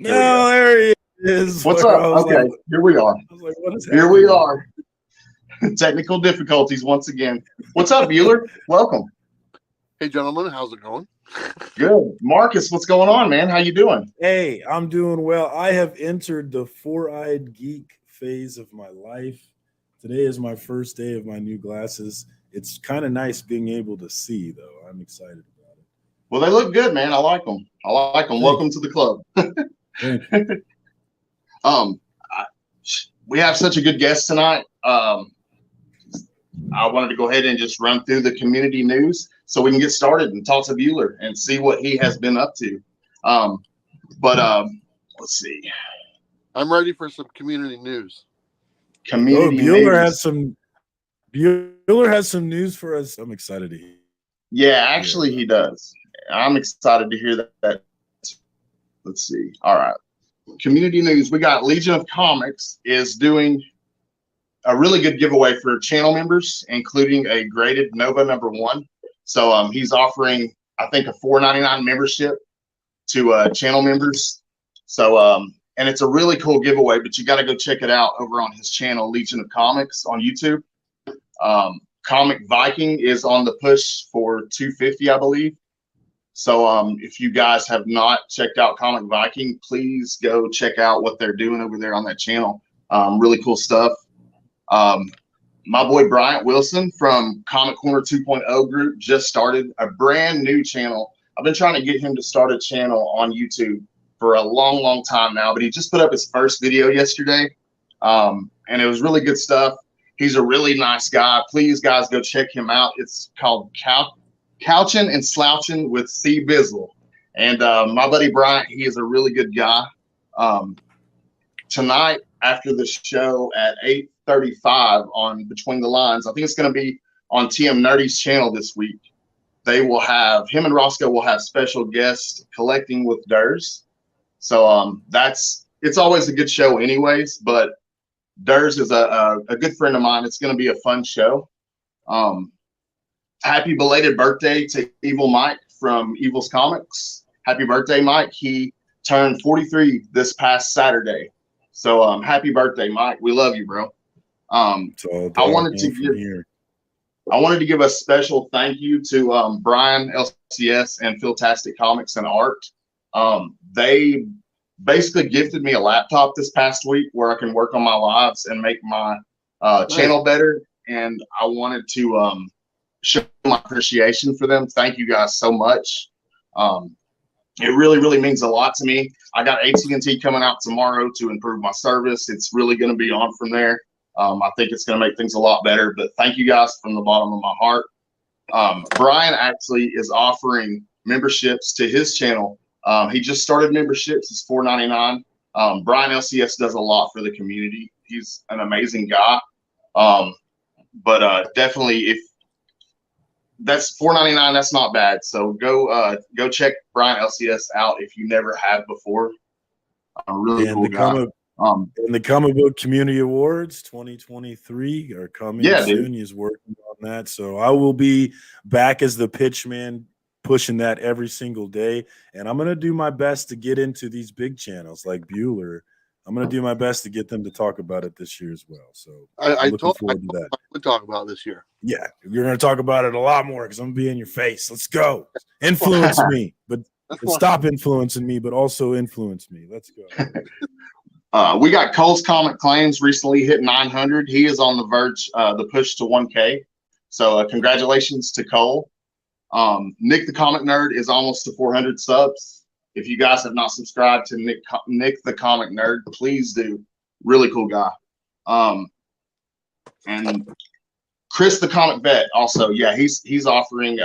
Here we go. There he is. What's up? Okay, here we are. I was like, what is Here we are. Technical difficulties once again. What's up, Bueller? Welcome. Hey, gentlemen, how's it going? Good. Marcus, what's going on, man? How you doing? Hey, I'm doing well. I have entered the four-eyed geek phase of my life. Today is my first day of my new glasses. It's kind of nice being able to see, though. I'm excited about it. Well, they look good, man. I like them. Welcome to the club. Thank you. We have such a good guest tonight. I wanted to go ahead and just run through the community news so we can get started and talk to Bueller and see what he has been up to. Let's see. I'm ready for some community news. Bueller has some news for us. I'm excited to hear. Yeah, actually, he does. I'm excited to hear that. Let's see. All right. Community news. We got Legion of Comics is doing a really good giveaway for channel members, including a graded Nova #1. So he's offering, I think, a $4.99 membership to channel members. So and it's a really cool giveaway, but you got to go check it out over on his channel, Legion of Comics on YouTube. Comic Viking is on the push for $250, I believe. So if you guys have not checked out Comic Viking, please go check out what they're doing over there on that channel. Really cool stuff. My boy Bryant Wilson from Comic Corner 2.0 group just started a brand new channel. I've been trying to get him to start a channel on YouTube for a long time now, but he just put up his first video yesterday. And it was really good stuff. He's a really nice guy. Please, guys, go check him out. It's called Couchin' and Slouchin' with C. Bizzle. And my buddy Bryant, he is a really good guy. Tonight, after the show at 8:35 on Between the Lines, I think it's going to be on TM Nerdy's channel this week. They will have, him and Roscoe will have special guests collecting with Durs. So it's always a good show anyways, but Durs is a good friend of mine. It's going to be a fun show. Happy belated birthday to Evil Mike from Evil's Comics. Happy birthday, Mike. He turned 43 this past Saturday. So happy birthday, Mike. We love you, bro. I wanted to give a special thank you to Brian LCS and Philtastic Comics and Art. They basically gifted me a laptop this past week where I can work on my lives and make my channel better. And I wanted to show my appreciation for them. Thank you guys so much. It really means a lot to me. I got AT&T coming out tomorrow to improve my service. It's really going to be on from there. I think it's going to make things a lot better, but thank you guys from the bottom of my heart. Brian actually is offering memberships to his channel. He just started memberships. It's $4.99. Brian LCS does a lot for the community. He's an amazing guy. Definitely, if that's $4.99, that's not bad. So go check Brian LCS out if you never have before. A really cool guy. And the Comic Book Community Awards 2023 are coming soon. He's working on that. So I will be back as the pitch man, pushing that every single day. And I'm going to do my best to get into these big channels like Bueller. I'm going to do my best to get them to talk about it this year as well. So I'm looking forward to that. We'll talk about it this year. Yeah, you're going to talk about it a lot more because I'm going to be in your face. Let's go. Influence me, but stop influencing me, but also influence me. Let's go. We got Cole's Comic Claims recently hit 900. He is on the verge, the push to 1K. So congratulations to Cole. Nick the Comic Nerd is almost to 400 subs. If you guys have not subscribed to Nick the Comic Nerd, please do. Really cool guy. And Chris the Comic Vet also, yeah, he's offering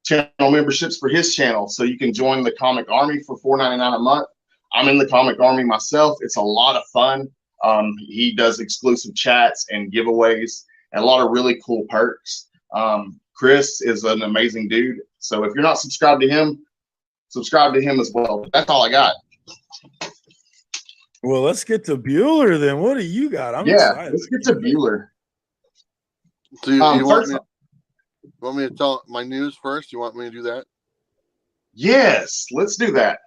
channel memberships for his channel, so you can join the Comic Army for $4.99 a month. I'm in the Comic Army myself. It's a lot of fun. He does exclusive chats and giveaways and a lot of really cool perks. Chris is an amazing dude. So if you're not subscribed to him, subscribe to him as well. But that's all I got. Well, let's get to Bueller then. What do you got? I'm excited. Let's get to Bueller. So you want me to tell my news first? You want me to do that? Yes, let's do that.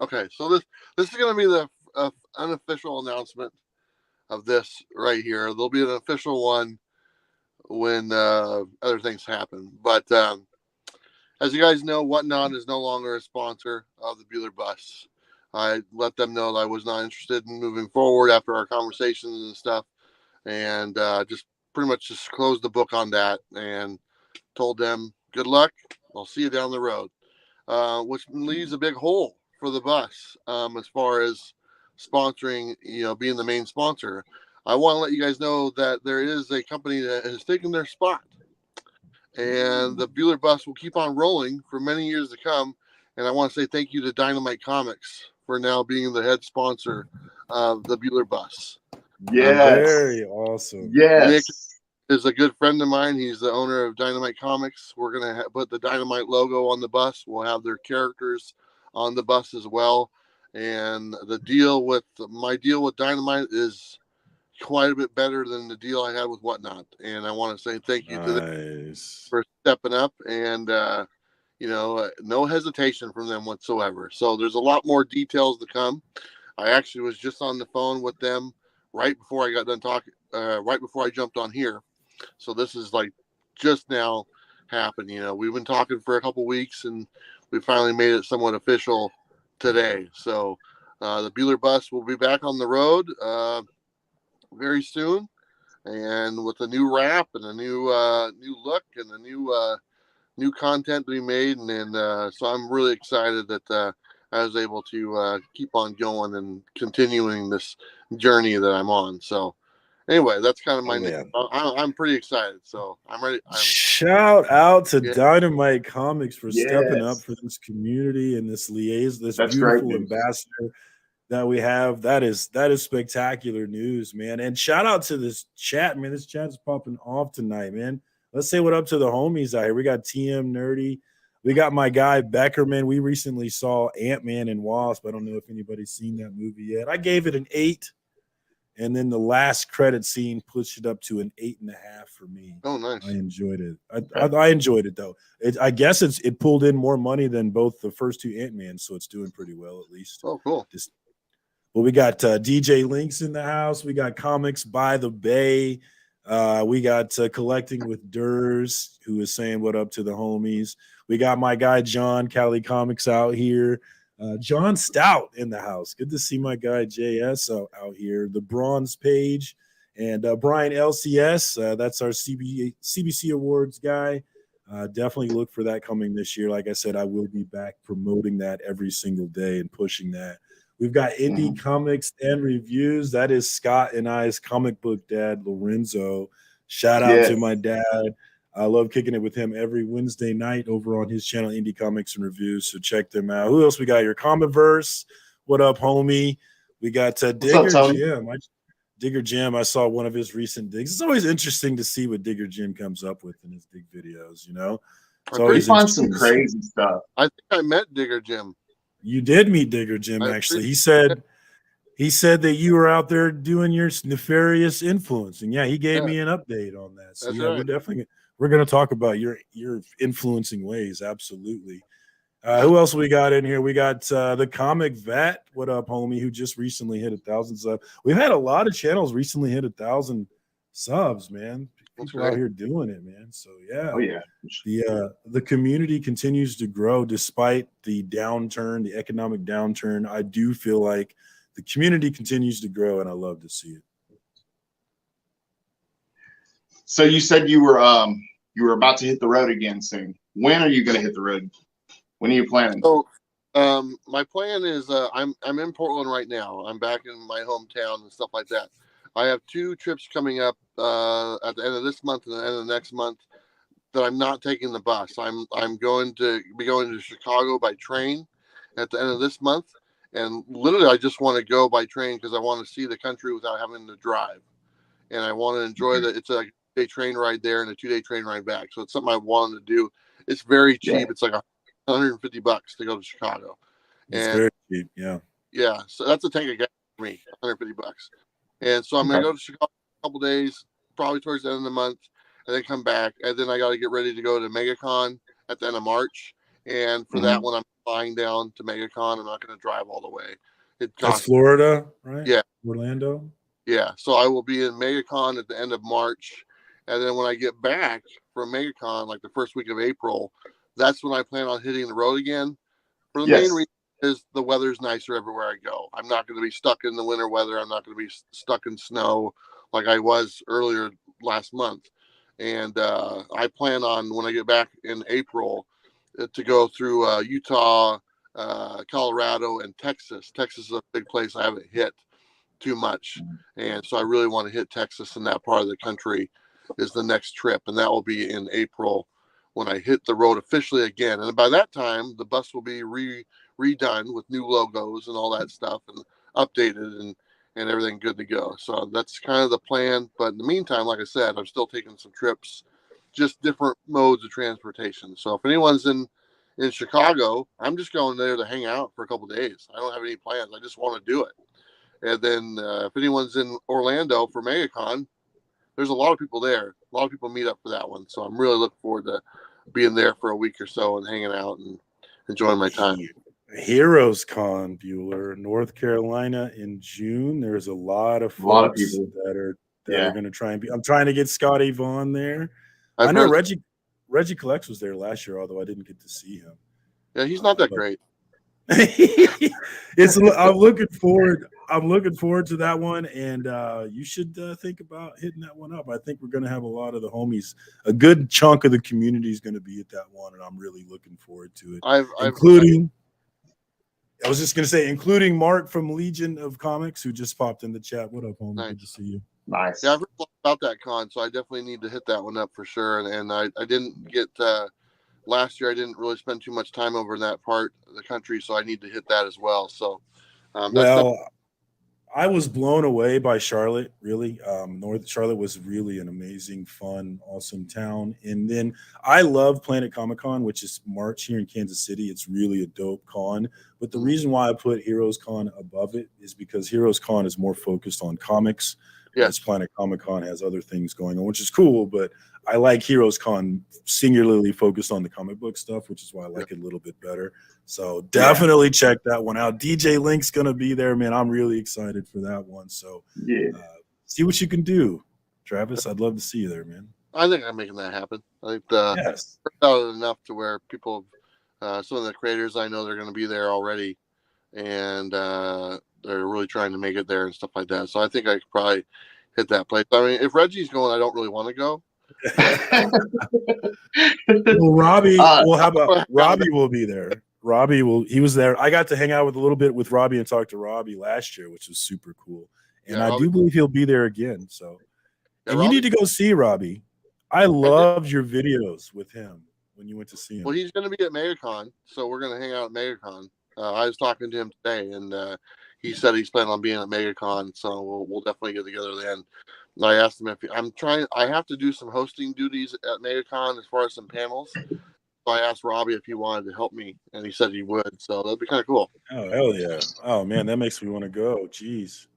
Okay, so this is going to be the unofficial announcement of this right here. There'll be an official one when other things happen. But as you guys know, Whatnot is no longer a sponsor of the Bueller Bus. I let them know that I was not interested in moving forward after our conversations and stuff, and just pretty much just closed the book on that and told them good luck. I'll see you down the road, which leaves a big hole for the bus as far as sponsoring, being the main sponsor. I want to let you guys know that there is a company that has taken their spot, and the Bueller Bus will keep on rolling for many years to come. And I want to say thank you to Dynamite Comics for now being the head sponsor of the Bueller Bus. Yes. Very awesome. Yes. Nick is a good friend of mine. He's the owner of Dynamite Comics. We're going to put the Dynamite logo on the bus. We'll have their characters on the bus as well. And my deal with Dynamite is quite a bit better than the deal I had with Whatnot. And I want to say thank you to them for stepping up, and no hesitation from them whatsoever. So there's a lot more details to come. I actually was just on the phone with them right before I got done talking, right before I jumped on here. So this is like just now happened. We've been talking for a couple weeks, and we finally made it somewhat official today. So the Bueller Bus will be back on the road very soon, and with a new wrap and a new look and a new content to be made, and so I'm really excited that I was able to keep on going and continuing this journey that I'm on. So anyway, that's kind of my I'm pretty excited, so I'm ready. Shout out to Dynamite Comics for stepping up for this community and this liaison, this beautiful ambassador that we have. That is spectacular news, man. And shout out to this chat, man. This chat's popping off tonight, man. Let's say what up to the homies out here. We got TM Nerdy. We got my guy Beckerman. We recently saw Ant-Man and Wasp. I don't know if anybody's seen that movie yet. I gave it an 8. And then the last credit scene pushed it up to an 8.5 for me. Oh, nice. I enjoyed it. I enjoyed it, though. I guess it pulled in more money than both the first two Ant-Man, so it's doing pretty well at least. Oh, cool. Well, we got DJ Links in the house. We got Comics by the Bay. We got Collecting with Durs, who is saying what up to the homies. We got my guy John, Cali Comics out here. John Stout in the house. Good to see my guy JS out here. The Bronze Page and Brian LCS. That's our CBC Awards guy. Definitely look for that coming this year. Like I said, I will be back promoting that every single day and pushing that. We've got Indie Comics and Reviews. That is Scott and I's comic book dad, Lorenzo. Shout out to my dad. I love kicking it with him every Wednesday night over on his channel, Indie Comics and Reviews. So check them out. Who else we got here? Comicverse. What up, homie? We got Digger Jim. Digger Jim. I saw one of his recent digs. It's always interesting to see what Digger Jim comes up with in his dig videos. We find some crazy stuff. I think I met Digger Jim. You did meet Digger Jim, actually. He said that you were out there doing your nefarious influence, and he gave me an update on that. So we're going to talk about your influencing ways. Absolutely. Who else we got in here? We got the Comic Vet. What up, homie? Who just recently hit 1,000 subs. We've had a lot of channels recently hit 1,000 subs, man. People out here doing it, man. So the community continues to grow despite the downturn, the economic downturn. I do feel like the community continues to grow, and I love to see it. So you said you were about to hit the road again soon. When are you going to hit the road? When are you planning? So, my plan is I'm in Portland right now. I'm back in my hometown and stuff like that. I have 2 trips coming up at the end of this month and the end of the next month that I'm not taking the bus. I'm going to be going to Chicago by train at the end of this month, and literally I just want to go by train because I want to see the country without having to drive, and I want to enjoy that. It's a day train ride there and a 2-day train ride back. So it's something I wanted to do. It's very cheap. It's like $150 to go to Chicago. It's very cheap. Yeah. So that's a tank of gas for me, $150. And so I'm going to go to Chicago a couple days, probably towards the end of the month, and then come back. And then I got to get ready to go to MegaCon at the end of March. And for that one, I'm flying down to MegaCon. I'm not going to drive all the way. That's Florida, right? Yeah. Orlando? Yeah. So I will be in MegaCon at the end of March. And then when I get back from MegaCon, like the first week of April, that's when I plan on hitting the road again. For the main reason is the weather's nicer everywhere I go. I'm not going to be stuck in the winter weather. I'm not going to be stuck in snow like I was earlier last month. And I plan on, when I get back in April, to go through Utah, Colorado, and Texas. Texas is a big place I haven't hit too much. And so I really want to hit Texas and that part of the country is the next trip. And that will be in April when I hit the road officially again. And by that time, the bus will be redone with new logos and all that stuff and updated and everything good to go. So that's kind of the plan. But in the meantime, like I said, I'm still taking some trips, just different modes of transportation. So if anyone's in Chicago, I'm just going there to hang out for a couple of days. I don't have any plans. I just want to do it. And then if anyone's in Orlando for MegaCon, there's a lot of people there. A lot of people meet up for that one. So I'm really looking forward to being there for a week or so and hanging out and enjoying my time. Heroes Con, Bueller, North Carolina in June. There's a lot of folks that are going to try and be. I'm trying to get Scotty Vaughn there. I know Reggie Collects was there last year, although I didn't get to see him. Yeah, he's not that great. I'm looking forward to that one, and you should think about hitting that one up. I think we're going to have a lot of the homies. A good chunk of the community is going to be at that one, and I'm really looking forward to it. I was just going to say, including Mark from Legion of Comics, who just popped in the chat. What up, homie? Nice. Good to see you. Nice. Yeah, I've heard a lot about that con, so I definitely need to hit that one up for sure. And I didn't get last year. I didn't really spend too much time over in that part of the country, so I need to hit that as well. So, I was blown away by Charlotte. Really, North Charlotte was really an amazing, fun, awesome town. And then I love Planet Comic-Con, which is March here in Kansas City. It's really a dope con. But the reason why I put Heroes Con above it is because Heroes Con is more focused on comics. Yes, Planet Comic-Con has other things going on, which is cool. But I like Heroes Con singularly focused on the comic book stuff, which is why I like it a little bit better. So definitely check that one out. DJ Link's going to be there, man. I'm really excited for that one. So see what you can do, Travis. I'd love to see you there, man. I think I'm making that happen. I think it's out enough to where people, some of the creators I know, they're going to be there already, and they're really trying to make it there and stuff like that. So I think I could probably hit that place. I mean, if Reggie's going, I don't really want to go. Well, Robbie, how about Robbie will be there? He was there. I got to hang out with a little bit with Robbie and talk to Robbie last year, which was super cool. And I do believe he'll be there again. So, and you need to go see Robbie. I loved your videos with him when you went to see him. Well, he's going to be at MegaCon, so we're going to hang out at MegaCon. I was talking to him today, and he said he's planning on being at MegaCon, so we'll definitely get together then. And I asked him if I have to do some hosting duties at MegaCon as far as some panels. So I asked Robbie if he wanted to help me, and he said he would. So that'd be kind of cool. Oh, hell yeah. Oh, man, that makes me want to go. Jeez.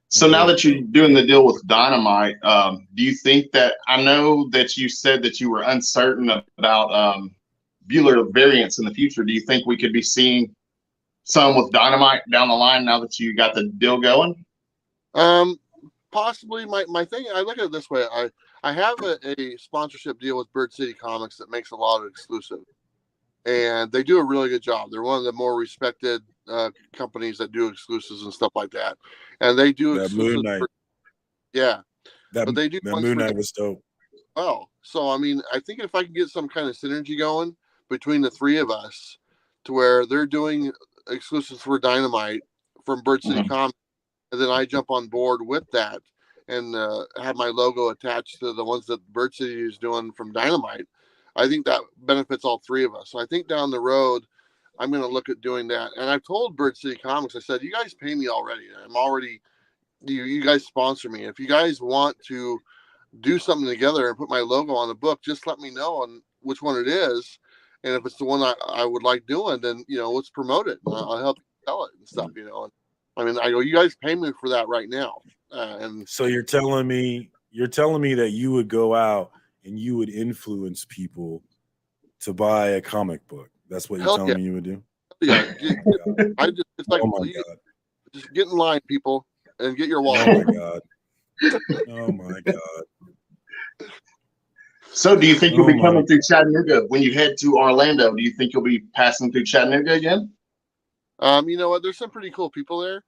So now that you're doing the deal with Dynamite, do you think that, I know that you said that you were uncertain about Bueller variants in the future. Do you think we could be seeing some with Dynamite down the line now that you got the deal going? Possibly. My thing, I look at it this way. I have a sponsorship deal with Bird City Comics that makes a lot of exclusive, and they do a really good job. They're one of the more respected companies that do exclusives and stuff like that, and they do that Moon Knight. But they do. That Moon Knight was dope. Oh, so I mean, I think if I can get some kind of synergy going between the three of us, to where they're doing exclusives for Dynamite from Bird City Comics, and then I jump on board with that and have my logo attached to the ones that Bird City is doing from Dynamite, I think that benefits all three of us. So I think down the road, I'm going to look at doing that. And I've told Bird City Comics, I said, you guys pay me already. I'm already, you guys sponsor me. If you guys want to do something together and put my logo on the book, just let me know on which one it is. And if it's the one I would like doing, then, let's promote it. I'll help you sell it and stuff, And I mean, I go, you guys pay me for that right now. And so you're telling me that you would go out and you would influence people to buy a comic book. That's what you're Hell telling me you would do? Yeah. Oh my God. It's like, Oh my God. just get in line, people, and get your Oh wallet. my God. Oh my God. So do you think you'll Oh be my. coming through Chattanooga when you head to Orlando? Do you think you'll be passing through Chattanooga again? You know what? There's some pretty cool people there.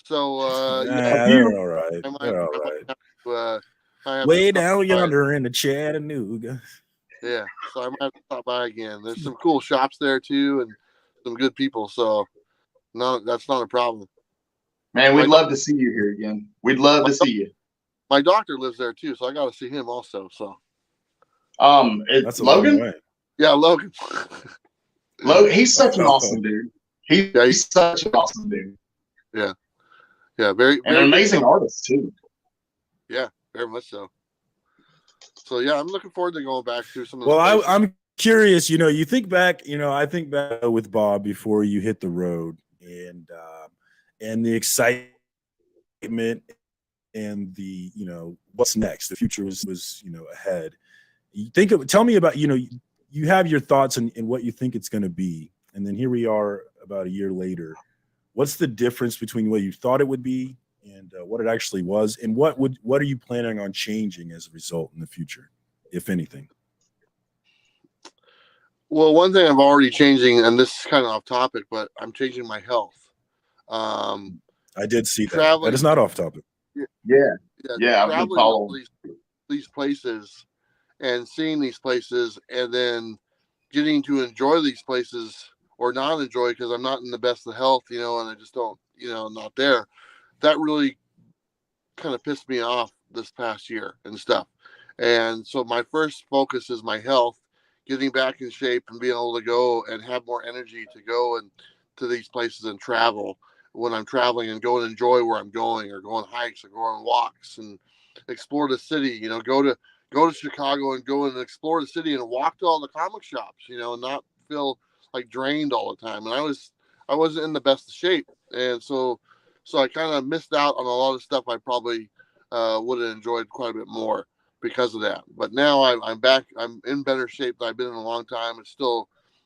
So Yeah, they're all right. They're all I right. might have Way to down stop by. yonder in the Chattanooga. Yeah, so I might have to stop by again. There's some cool shops there too, and some good people. So no, that's not a problem. Man, we'd My love to see you here again. We'd love to see you. My doctor lives there too, so I got to see him also. So That's a long Logan? way. yeah, Logan. Logan, he's such an awesome dude. He's such an awesome dude. Yeah, very, And very an amazing artist too. Yeah, very much so. So yeah, I'm looking forward to going back to some of. Well, I'm curious. You know, you think back. You know, I think back with Bob before you hit the road, and the excitement and the what's next. The future was ahead. Tell me about you have your thoughts and what you think it's going to be, and then here we are about a year later. What's the difference between what you thought it would be and what it actually was, and what are you planning on changing as a result in the future, if anything? Well, one thing I'm already changing, and this is kind of off topic, but I'm changing my health. I did see that. That is not off topic. Yeah. I've been following these places and seeing these places, and then getting to enjoy these places or not enjoy because I'm not in the best of health, and I just don't, not there. That really kind of pissed me off this past year and stuff. And so my first focus is my health, getting back in shape and being able to go and have more energy to go and to these places and travel when I'm traveling and go and enjoy where I'm going, or go on hikes or go on walks and explore the city, go to Chicago and go and explore the city and walk to all the comic shops, and not feel like drained all the time. And I wasn't in the best of shape. And so I kind of missed out on a lot of stuff I probably would have enjoyed quite a bit more because of that. But now I'm back. I'm in better shape than I've been in a long time.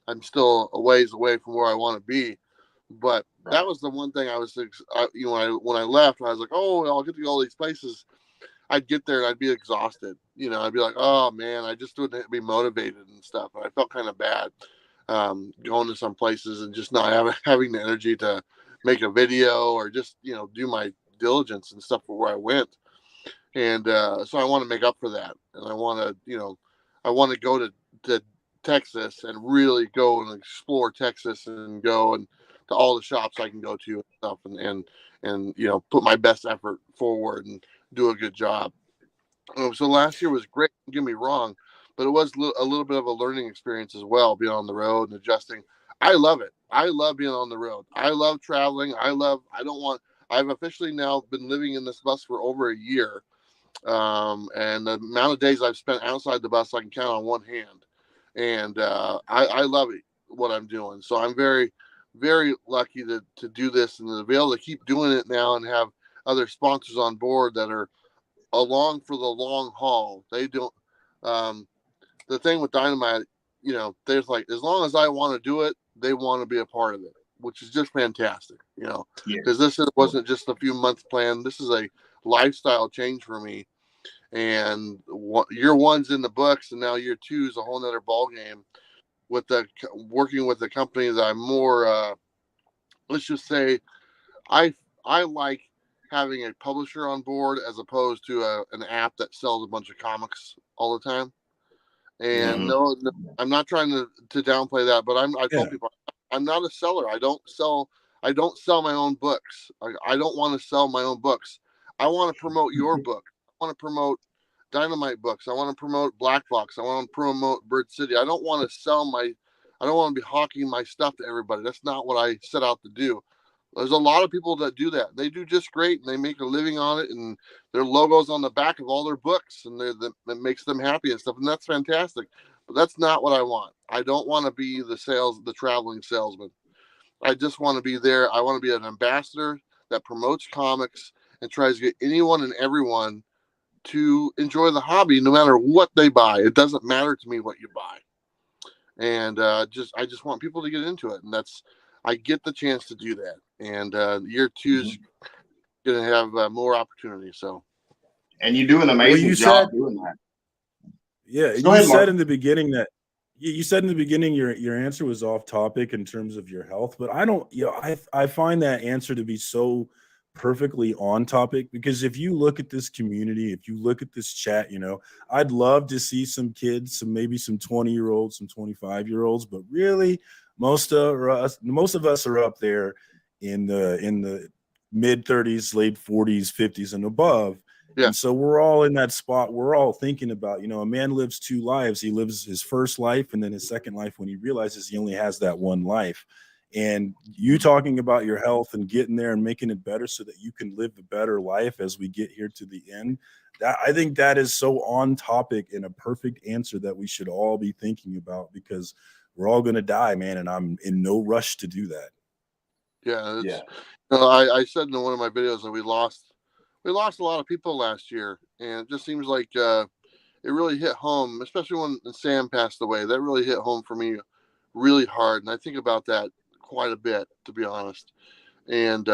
I'm still a ways away from where I want to be. But that was the one thing I was, when I left, I was like, oh, I'll get to go all these places. I'd get there and I'd be exhausted. I'd be like, oh man, I just wouldn't be motivated and stuff. And I felt kind of bad going to some places and just not having the energy to make a video or just, do my diligence and stuff for where I went. And so I want to make up for that. And I want to go to Texas and really go and explore Texas and go and to all the shops I can go to and stuff and put my best effort forward and do a good job. So last year was great, don't get me wrong, but it was a little bit of a learning experience as well, being on the road and adjusting. I love it. I love being on the road. I love traveling. I've officially now been living in this bus for over a year. And the amount of days I've spent outside the bus, I can count on one hand. And I love it, what I'm doing. So I'm very, very lucky to do this and to be able to keep doing it now and have other sponsors on board that are along for the long haul. They don't, the thing with Dynamite, there's like, as long as I want to do it, they want to be a part of it, which is just fantastic, because this wasn't just a few months plan. This is a lifestyle change for me. And year one's in the books, and now year two is a whole nother ball game with working with the company that I'm more, let's just say, I like having a publisher on board as opposed to an app that sells a bunch of comics all the time. And no, I'm not trying to downplay that, but I told people I'm not a seller. I don't sell my own books. I don't want to sell my own books. I want to promote your book. I want to promote Dynamite books. I want to promote Black Box. I want to promote Bird City. I don't want to be hawking my stuff to everybody. That's not what I set out to do. There's a lot of people that do that. They do just great, and they make a living on it, and their logo's on the back of all their books, and that makes them happy and stuff, and that's fantastic. But that's not what I want. I don't want to be the traveling salesman. I just want to be there. I want to be an ambassador that promotes comics and tries to get anyone and everyone to enjoy the hobby, no matter what they buy. It doesn't matter to me what you buy. and I just want people to get into it, and I get the chance to do that. And year 2 is going to have more opportunity. So, and you do an amazing job doing that. Yeah, so you said in the beginning that your answer was off topic in terms of your health, but I find that answer to be so perfectly on topic, because if you look at this community, if you look at this chat, I'd love to see some kids, maybe some 20-year-olds, some 25-year-olds, but really most of us are up there in the mid 30s, late 40s, 50s and above. Yeah. And so we're all in that spot. We're all thinking about, a man lives 2 lives. He lives his first life and then his second life when he realizes he only has that one life. And you talking about your health and getting there and making it better so that you can live a better life as we get here to the end. I think that is so on topic and a perfect answer that we should all be thinking about, because we're all going to die, man. And I'm in no rush to do that. Yeah. I said in one of my videos that we lost a lot of people last year, and it just seems like it really hit home, especially when Sam passed away. That really hit home for me really hard, and I think about that quite a bit, to be honest. And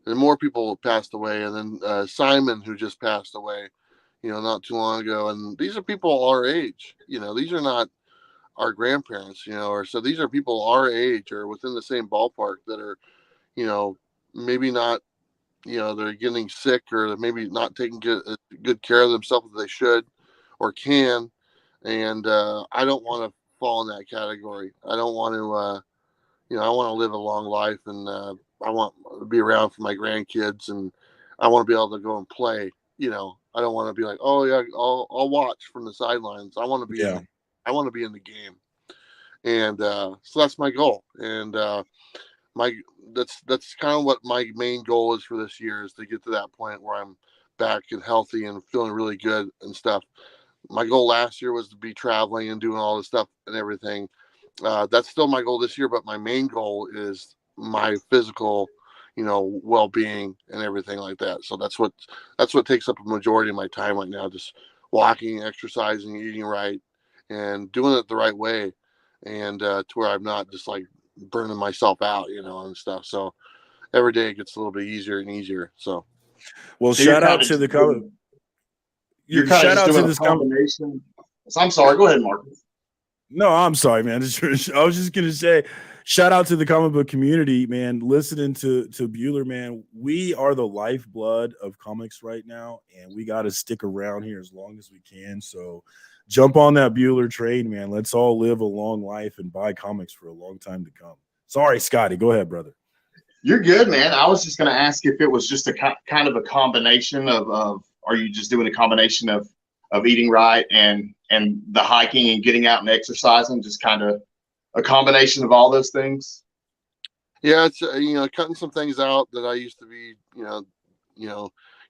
more people passed away, and then Simon, who just passed away, not too long ago. And these are people our age. These are not our grandparents, or so these are people our age or within the same ballpark that are, maybe not, they're getting sick, or maybe not taking good care of themselves as they should or can. And I don't want to fall in that category. I don't want to, I want to live a long life, and I want to be around for my grandkids, and I want to be able to go and play. I don't want to be like, oh yeah, I'll watch from the sidelines. I want to be, I want to be in the game. And so that's my goal. And that's kind of what my main goal is for this year, is to get to that point where I'm back and healthy and feeling really good and stuff. My goal last year was to be traveling and doing all this stuff and everything. That's still my goal this year, but my main goal is my physical, well-being and everything like that. So that's what takes up a majority of my time right now, just walking, exercising, eating right, and doing it the right way, and to where I'm not just like burning myself out, and stuff. So every day it gets a little bit easier and easier. So, well, shout out to the comment. You're kind of just doing a combination. I'm sorry. Go ahead, Marcus. No, I'm sorry, man. I was just gonna say, shout out to the comic book community, man. Listening to Bueller, man. We are the lifeblood of comics right now, and we got to stick around here as long as we can. So, jump on that Bueller train, man. Let's all live a long life and buy comics for a long time to come. Sorry, Scotty. Go ahead, brother. You're good, man. I was just gonna ask if it was just a kind of a combination of are you just doing a combination of eating right and the hiking and getting out and exercising, just kind of a combination of all those things? Yeah, it's cutting some things out that I used to be,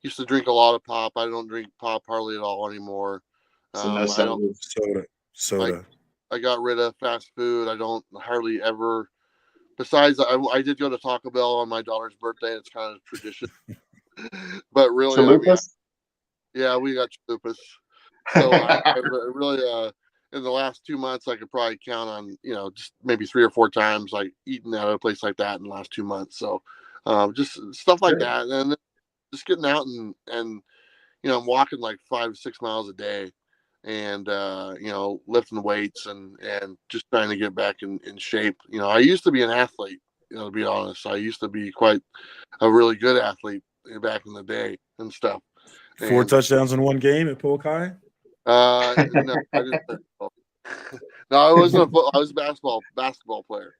used to drink a lot of pop. I don't drink pop hardly at all anymore. So no soda. I got rid of fast food. I don't hardly ever. Besides, I did go to Taco Bell on my daughter's birthday. It's kind of tradition. But really, yeah, we got chalupas. So I really, in the last 2 months, I could probably count on, just maybe 3 or 4 times, like eating at a place like that in the last 2 months. So just stuff like that. And just getting out and I'm walking like 5 to 6 miles a day, and, lifting weights and just trying to get back in shape. I used to be an athlete, to be honest. I used to be quite a really good athlete back in the day and stuff. 4 touchdowns in one game at Polk High? No, I didn't. No, I wasn't. I was a basketball player,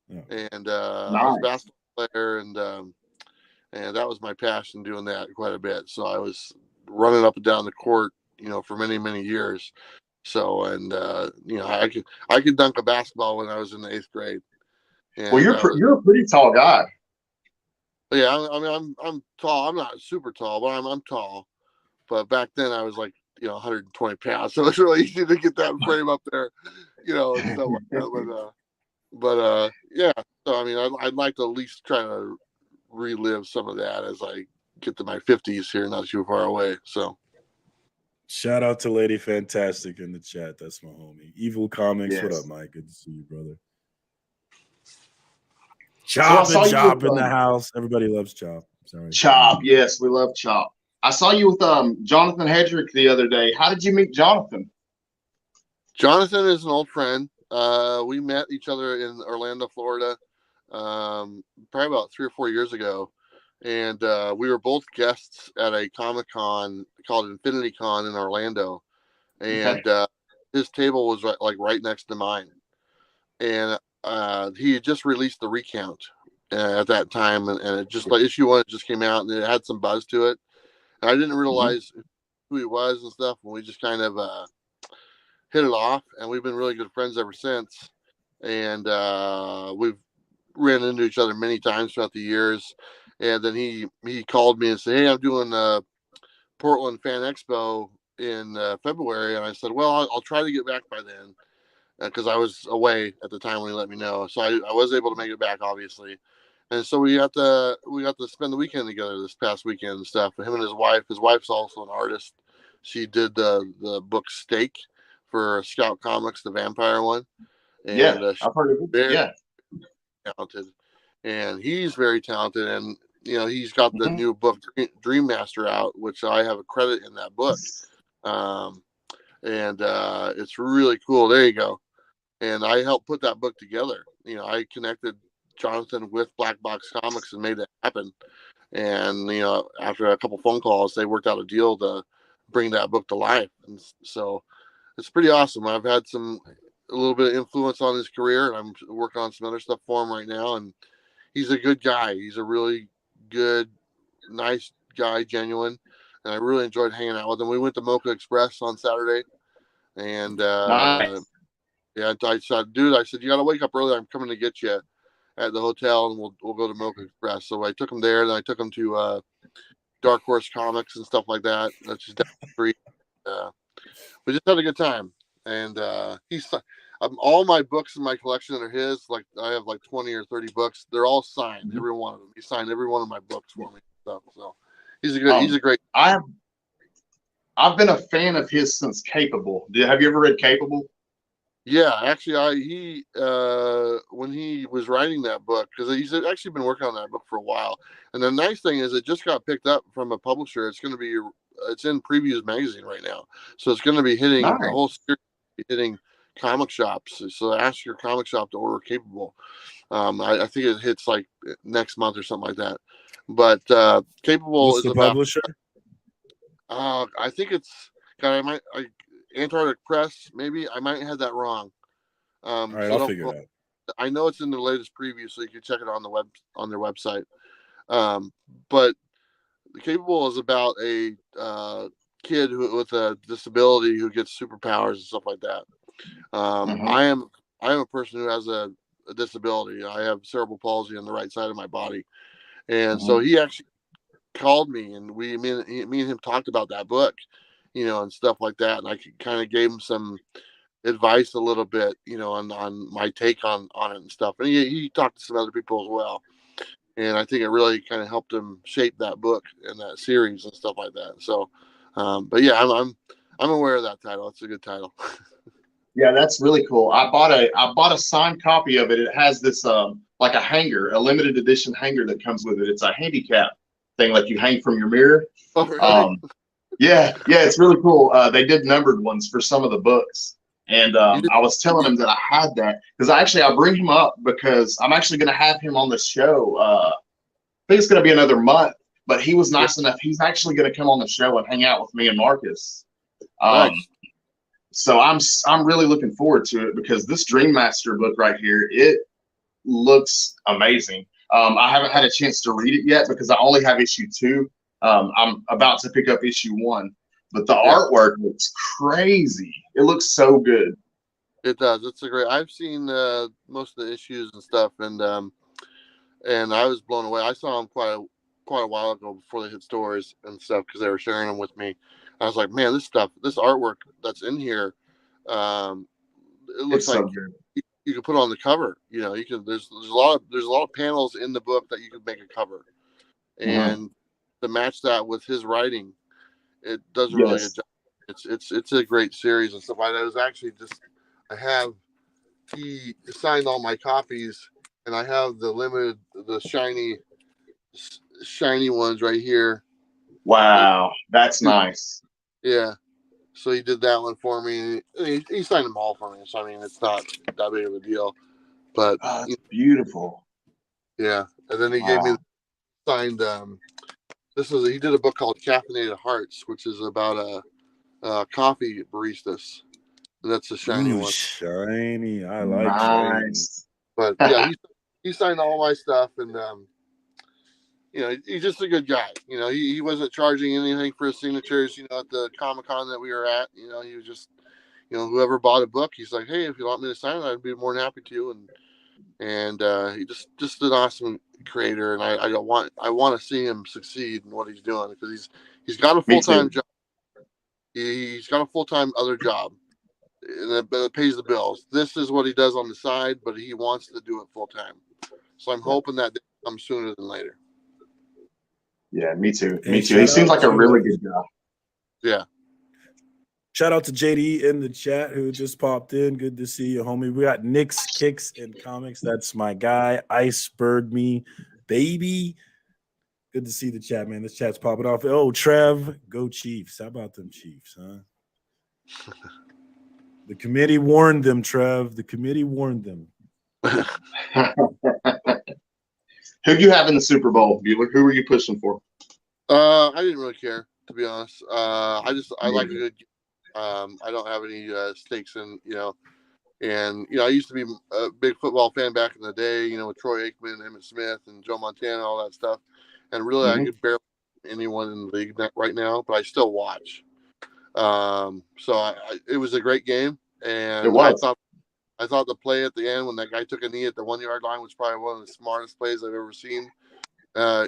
and I was a basketball player, and that was my passion, doing that quite a bit. So I was running up and down the court, for many, many years. So, and I could dunk a basketball when I was in the 8th grade. And, well, you're a pretty tall guy. Yeah, I mean, I'm tall. I'm not super tall, but I'm tall. But back then I was like, 120 pounds, so it's really easy to get that frame up there, and stuff like that. But yeah. So I mean, I'd like to at least try to relive some of that as I get to my 50s here, not too far away. So Shout out to Lady Fantastic in the chat. That's my homie. Evil Comics. Yes. What up, Mike? Good to see you, brother. Chop So and Chop in the house. Everybody loves Chop. Sorry. Chop. Yes, we love Chop. I saw you with Jonathan Hedrick the other day. How did you meet Jonathan? Jonathan is an old friend. We met each other in Orlando, Florida, probably about 3 or 4 years ago. And we were both guests at a Comic-Con called Infinity Con in Orlando. And his table was right next to mine. And he had just released the recount at that time. And it just issue 1 just came out and it had some buzz to it. And I didn't realize who he was and stuff. And we just kind of hit it off. And we've been really good friends ever since. And we've ran into each other many times throughout the years. And then he called me and said, "Hey, I'm doing Portland Fan Expo in February." And I said, "Well, I'll try to get back by then," because I was away at the time when he let me know. So I was able to make it back, obviously. And so we got to spend the weekend together this past weekend and stuff. And him and his wife. His wife's also an artist. She did the book Stake for Scout Comics, the vampire one. And I've heard of it. Very talented. And he's very talented, and he's got the new book Dream Master out, which I have a credit in that book, and it's really cool. There you go. And I helped put that book together. I connected Jonathan with Black Box Comics and made it happen. And after a couple phone calls, they worked out a deal to bring that book to life. And so it's pretty awesome. I've had a little bit of influence on his career, and I'm working on some other stuff for him right now. And he's a good guy. He's a really good, nice guy, genuine. And I really enjoyed hanging out with him. We went to Mocha Express on Saturday. And Nice. I said, "Dude," I said, "you got to wake up early. I'm coming to get you at the hotel, and we'll go to Mocha Express." So I took him there. Then I took him to Dark Horse Comics and stuff like that. That's just down the street. We just had a good time. And all my books in my collection are his. Like I have 20 or 30 books. They're all signed, every one of them. He signed every one of my books for me. So he's a great. I've been a fan of his since Capable. Have you ever read Capable? Yeah, actually, when he was writing that book, because he's actually been working on that book for a while. And the nice thing is, it just got picked up from a publisher. It's in Previews magazine right now, so it's going to be hitting the whole series, hitting comic shops. So ask your comic shop to order Capable. I think it hits next month or something like that. But Capable What's is the publisher? I think it's Antarctic Press. Maybe I might have that wrong. All right, I'll figure it out. I know it's in the latest preview, so you can check it on their website. But Capable is about a kid with a disability who gets superpowers and stuff like that. I am a person who has a disability. I have cerebral palsy on the right side of my body, and so he actually called me, and me and him talked about that book, and stuff like that. And I kind of gave him some advice a little bit, on my take on it and stuff. And he talked to some other people as well. And I think it really kind of helped him shape that book and that series and stuff like that. So, but yeah, I'm aware of that title. It's a good title. Yeah, that's really cool. I bought a signed copy of it. It has this like a hanger, a limited edition hanger that comes with it. It's a handicap thing, like you hang from your mirror. Oh, really? Yeah, it's really cool. They did numbered ones for some of the books. And I was telling him that I had that because I bring him up because I'm actually going to have him on the show. I think it's going to be another month, but he was nice enough. He's actually going to come on the show and hang out with me and Marcus. Nice. So I'm really looking forward to it because this Dream Master book right here, it looks amazing. I haven't had a chance to read it yet because I only have issue 2. I'm about to pick up issue 1. But the artwork looks crazy. It looks so good. It does. It's a great. I've seen most of the issues and stuff, and I was blown away. I saw them quite a while ago before they hit stores and stuff because they were sharing them with me. I was like, man, this artwork that's in here, it looks like you can put on the cover. You can. There's a lot of panels in the book that you could make a cover, and to match that with his writing. It does a really good job. It's a great series and stuff like that. It was actually just he signed all my copies, and I have the shiny ones right here. Wow, that's nice. Yeah. So he did that one for me. He signed them all for me. So I mean, it's not that big of a deal. But that's beautiful. Yeah, and then he gave me signed. He did a book called Caffeinated Hearts, which is about coffee baristas. And that's a shiny one. Shiny, I like shiny. But yeah, he signed all my stuff, and he's just a good guy. He wasn't charging anything for his signatures. At the Comic-Con that we were at, he was just, whoever bought a book, he's like, hey, if you want me to sign it, I'd be more than happy to. And he just an awesome creator, and I want to see him succeed in what he's doing, because he's got a full-time job. He's got a full-time other job, and it pays the bills. This is what he does on the side, but he wants to do it full-time. So I'm hoping that comes sooner than later. Yeah, me too. Me too. He seems like a really good guy. Yeah. Shout out to JD in the chat who just popped in. Good to see you, homie. We got Nick's Kicks and Comics. That's my guy. Iceberg me, baby. Good to see the chat, man. This chat's popping off. Oh, Trev, go Chiefs. How about them Chiefs, huh? The committee warned them, Trev. The committee warned them. Who do you have in the Super Bowl, Bueller? Who are you pushing for? I didn't really care, to be honest. I like a good. I don't have any stakes in, and I used to be a big football fan back in the day, with Troy Aikman, Emmitt Smith, and Joe Montana, all that stuff. And really, I could barely anyone in the league right now, but I still watch. So it was a great game, and it was. I thought the play at the end when that guy took a knee at the 1 yard line was probably one of the smartest plays I've ever seen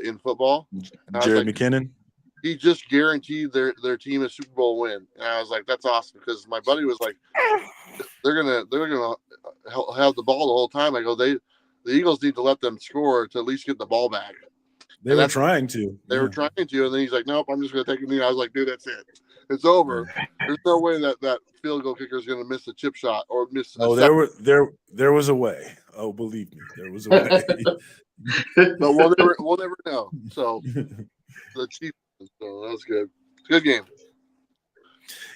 in football. Jared McKinnon. He just guaranteed their team a Super Bowl win, and I was like, "That's awesome!" Because my buddy was like, "They're gonna have the ball the whole time." I go, "The Eagles need to let them score to at least get the ball back." They were trying to. They were trying to, and then he's like, "Nope, I'm just gonna take a knee." I was like, "Dude, that's it. It's over. There's no way that field goal kicker is gonna miss a chip shot or miss." There was a way. Oh, believe me, there was a way. But we'll never know. So the Chiefs. So that was good. Good game.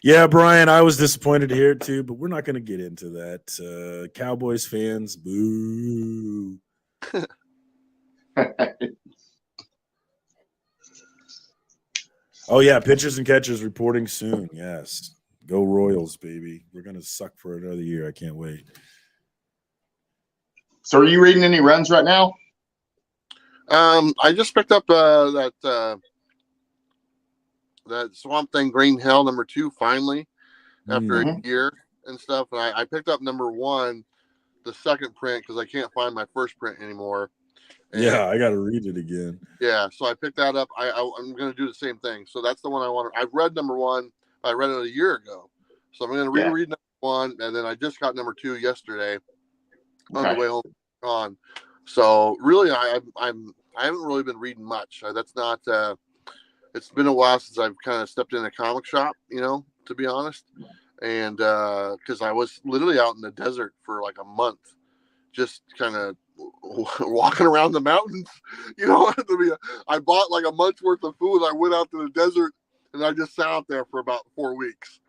Yeah, Brian, I was disappointed to hear it too, but we're not going to get into that. Cowboys fans, boo. Oh, yeah, pitchers and catchers reporting soon. Yes. Go Royals, baby. We're going to suck for another year. I can't wait. So are you reading any runs right now? I just picked up that Swamp Thing Green Hell #2 finally after a year and stuff. And I picked up #1, the second print, because I can't find my first print anymore. And yeah, I got to read it again. Yeah, so I picked that up. I'm going to do the same thing. So that's the one I want. I've read #1. I read it a year ago. So I'm going to reread #1, and then I just got #2 yesterday on the way home on. So really, I haven't really been reading much. That's not. It's been a while since I've kind of stepped in a comic shop, to be honest. And because I was literally out in the desert for like a month, just kind of walking around the mountains, I bought like a month's worth of food. I went out to the desert and I just sat out there for about 4 weeks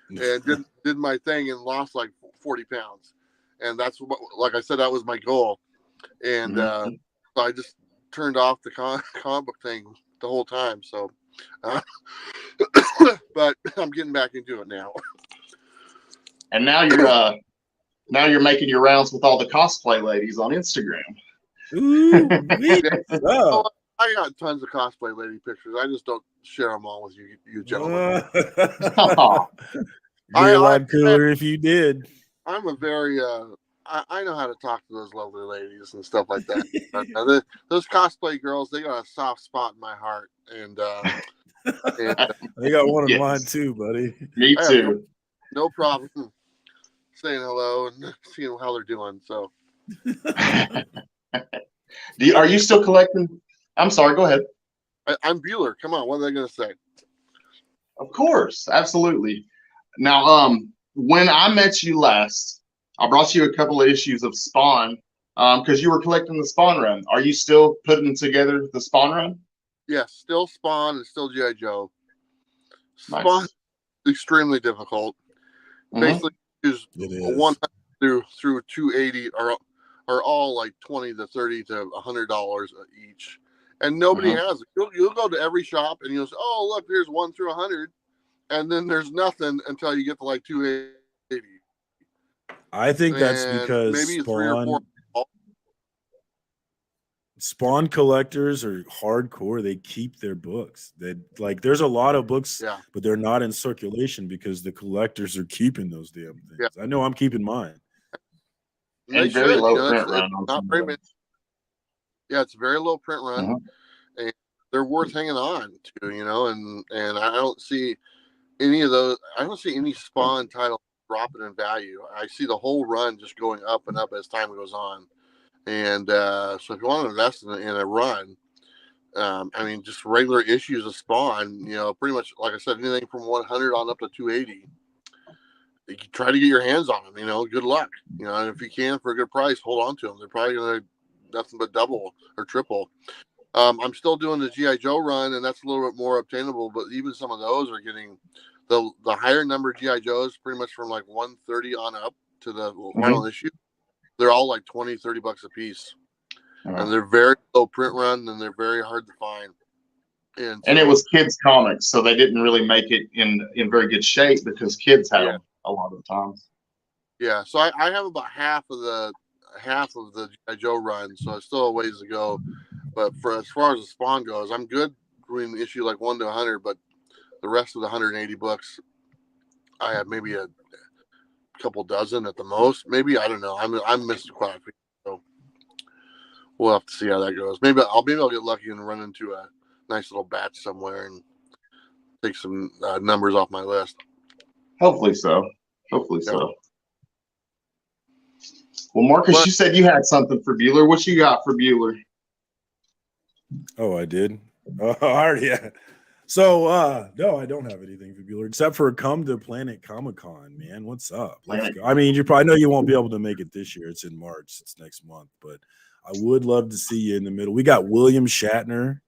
and did my thing and lost like 40 pounds. And that's what, like I said, that was my goal. And so I just turned off the comic book thing the whole time. So, but I'm getting back into it now. And now you're making your rounds with all the cosplay ladies on Instagram. Ooh, I got tons of cosplay lady pictures. I just don't share them all with you gentlemen. You're a lot cooler if you did. I'm a very I know how to talk to those lovely ladies and stuff like that. Those cosplay girls, they got a soft spot in my heart, and they got one of mine too, buddy. Me too. No problem saying hello and seeing how they're doing. So, are you still collecting? I'm sorry. Go ahead. I'm Bueller. Come on, what are they going to say? Of course, absolutely. Now, when I met you last, I brought you a couple of issues of Spawn, because you were collecting the Spawn run. Are you still putting together the Spawn run? Yeah, still Spawn and still G.I. Joe. Nice. Spawn extremely difficult. Basically, is 100 through 280 are all like $20 to $30 to $100 each, and nobody has it. You'll go to every shop and you'll say, "Oh, look, there's 1 through 100," and then there's nothing until you get to like 280. I think that's because maybe 3 or 4. Spawn collectors are hardcore. They keep their books. There's a lot of books, but they're not in circulation because the collectors are keeping those damn things. Yeah. I know I'm keeping mine. And very low print run. Yeah, it's a very low print run, and they're worth hanging on to, and I don't see any of those. I don't see any Spawn title dropping in value. I see the whole run just going up and up as time goes on. And so if you want to invest in a run, I mean, just regular issues of Spawn, pretty much, like I said, anything from 100 on up to 280. You can try to get your hands on them, good luck. And if you can for a good price, hold on to them. They're probably going to nothing but double or triple. I'm still doing the G.I. Joe run, and that's a little bit more obtainable, but even some of those are getting the higher number of G.I. Joes, pretty much from like 130 on up to the final issue. They're all like $20-$30 a piece, and they're very low print run, and they're very hard to find. And it was kids' comics, so they didn't really make it in very good shape because kids had them a lot of the times. Yeah, so I have about half of the G.I. Joe run, so it's still a ways to go. But for as far as the Spawn goes, I'm good doing issue like 1 to 100, but the rest of the 180 books, I have maybe a couple dozen at the most. Maybe, I don't know. I'm missing quite a few, so we'll have to see how that goes. Maybe I'll get lucky and run into a nice little batch somewhere and take some numbers off my list. Hopefully so. So. Well, Marcus, you said you had something for Bueller. What you got for Bueller? Oh, I did. Yeah. So, no, I don't have anything for Bueller except for come to Planet Comic-Con, man. What's up? Let's go. I mean, I know you won't be able to make it this year. It's in March. It's next month, but I would love to see you in the middle. We got William Shatner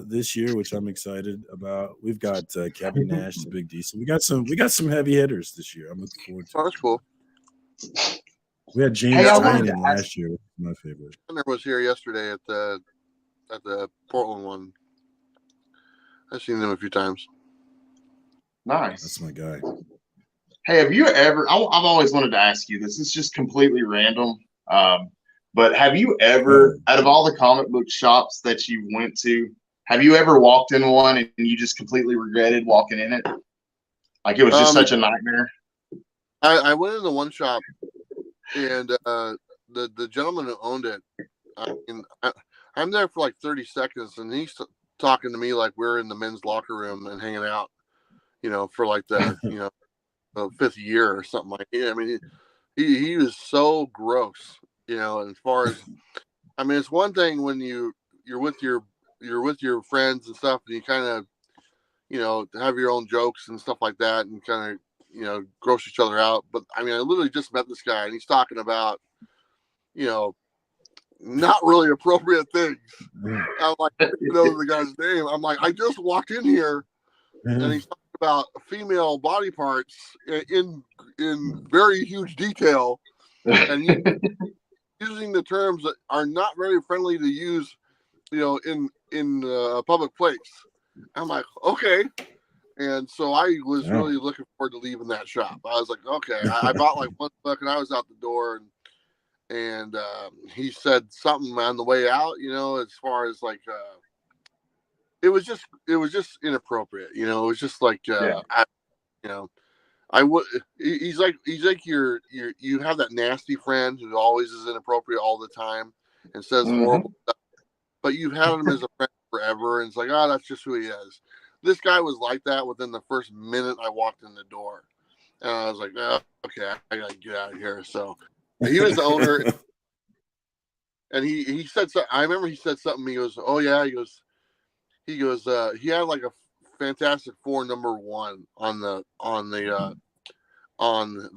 this year, which I'm excited about. We've got Kevin Nash, the Big Diesel. We got some heavy hitters this year. I'm looking forward to it. That's cool. We had James Tynion last year. My favorite. Shatner was here yesterday at the Portland one. I've seen them a few times. Nice. That's my guy. Hey, have you ever? I've always wanted to ask you this. It's just completely random. But have you ever, out of all the comic book shops that you went to, have you ever walked in one and you just completely regretted walking in it? Like it was just such a nightmare? I went into one shop, and the gentleman who owned it, I'm there for like 30 seconds, and he's talking to me like we're in the men's locker room and hanging out, for like the, fifth year or something like that. I mean, he was so gross, as far as, I mean, it's one thing when you're with your friends and stuff, and you kind of, have your own jokes and stuff like that, and kind of, gross each other out. But I mean, I literally just met this guy, and he's talking about, not really appropriate things. I'm like, I don't know the guy's name. I'm like, I just walked in here, and he's talking about female body parts in very huge detail, and using the terms that are not very friendly to use, in a public place. I'm like, okay. And so I was really looking forward to leaving that shop. I was like, okay. I bought like one book, and I was out the door, and he said something on the way out, as far as like, it was just inappropriate, it was just like, I would, he's like you have that nasty friend who always is inappropriate all the time and says horrible stuff, but you've had him as a friend forever, and it's like, oh, that's just who he is. This guy was like that within the first minute I walked in the door, and I was like, oh, okay, I gotta get out of here. So he was the owner, and he said something. I remember he said something. He goes, "Oh yeah," he goes, he had like a Fantastic Four #1 on the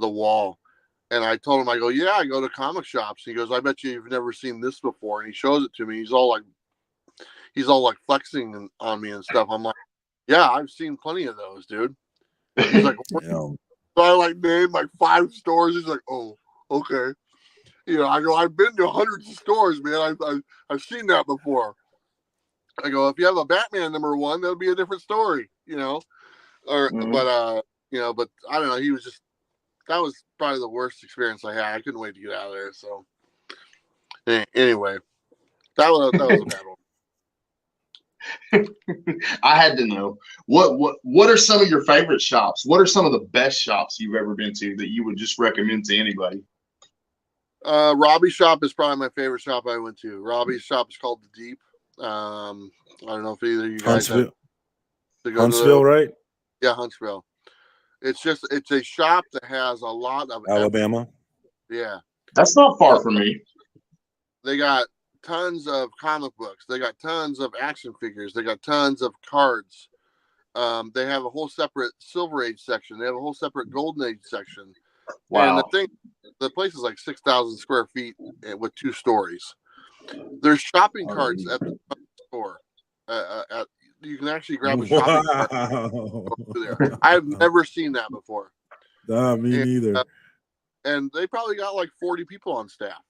wall. And I told him, I go, yeah, I go to comic shops. He goes, I bet you've never seen this before. And he shows it to me. He's all like flexing on me and stuff. I'm like, yeah, I've seen plenty of those, dude. He's like, Yeah. so I like named like 5 stores. He's like, oh, okay. You know, I go, I've been to hundreds of stores, man. I've seen that before. I go, if you have a Batman #1, that'll be a different story, you know. But you know, but I don't know. He was just, that was probably the worst experience I had. I couldn't wait to get out of there. So anyway, that was a bad one. I had to know what are some of your favorite shops? What are some of the best shops you've ever been to that you would just recommend to anybody? Robbie's shop is probably my favorite shop I went to. Robbie's shop is called The Deep. I don't know if either of you guys have to go Huntsville, right? Yeah, Huntsville. It's a shop that has a lot of Alabama. Yeah. That's not far from me. They got tons of comic books. They got tons of action figures. They got tons of cards. They have a whole separate Silver Age section. They have a whole separate Golden Age section. Wow. And the place is like 6,000 square feet with 2 stories. There's shopping carts at the store. You can actually grab a shopping cart there. I've never seen that before. Me neither. And they probably got like 40 people on staff.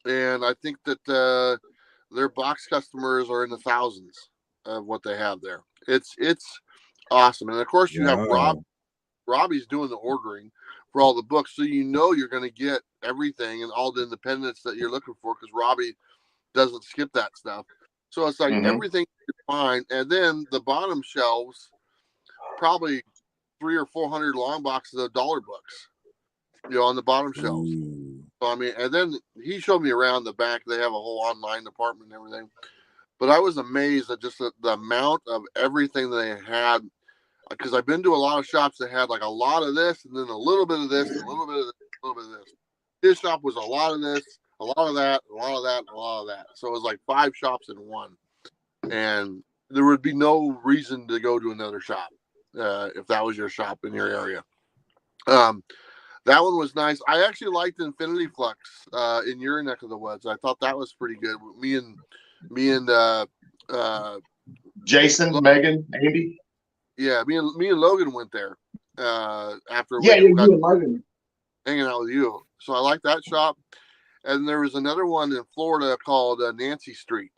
And I think that their box customers are in the thousands of what they have there. It's awesome. And of course you have Robbie's doing the ordering for all the books, so you know you're going to get everything and all the independents that you're looking for, because Robbie doesn't skip that stuff. So it's like everything you find, and then the bottom shelves, probably 300 or 400 long boxes of dollar books, you know, on the bottom shelves. So I mean, and then he showed me around the back. They have a whole online department and everything. But I was amazed at just the amount of everything they had, because I've been to a lot of shops that had like a lot of this and then a little bit of this, and a little bit of this, a little bit of this. His shop was a lot of this, a lot of that, a lot of that, a lot of that. So it was like 5 shops in one. And there would be no reason to go to another shop if that was your shop in your area. That one was nice. I actually liked Infinity Flux in your neck of the woods. I thought that was pretty good. Me and Jason, Megan, Andy. Yeah, me and Logan went there after you and Logan hanging out with you. So I like that shop. And there was another one in Florida called Nancy Street,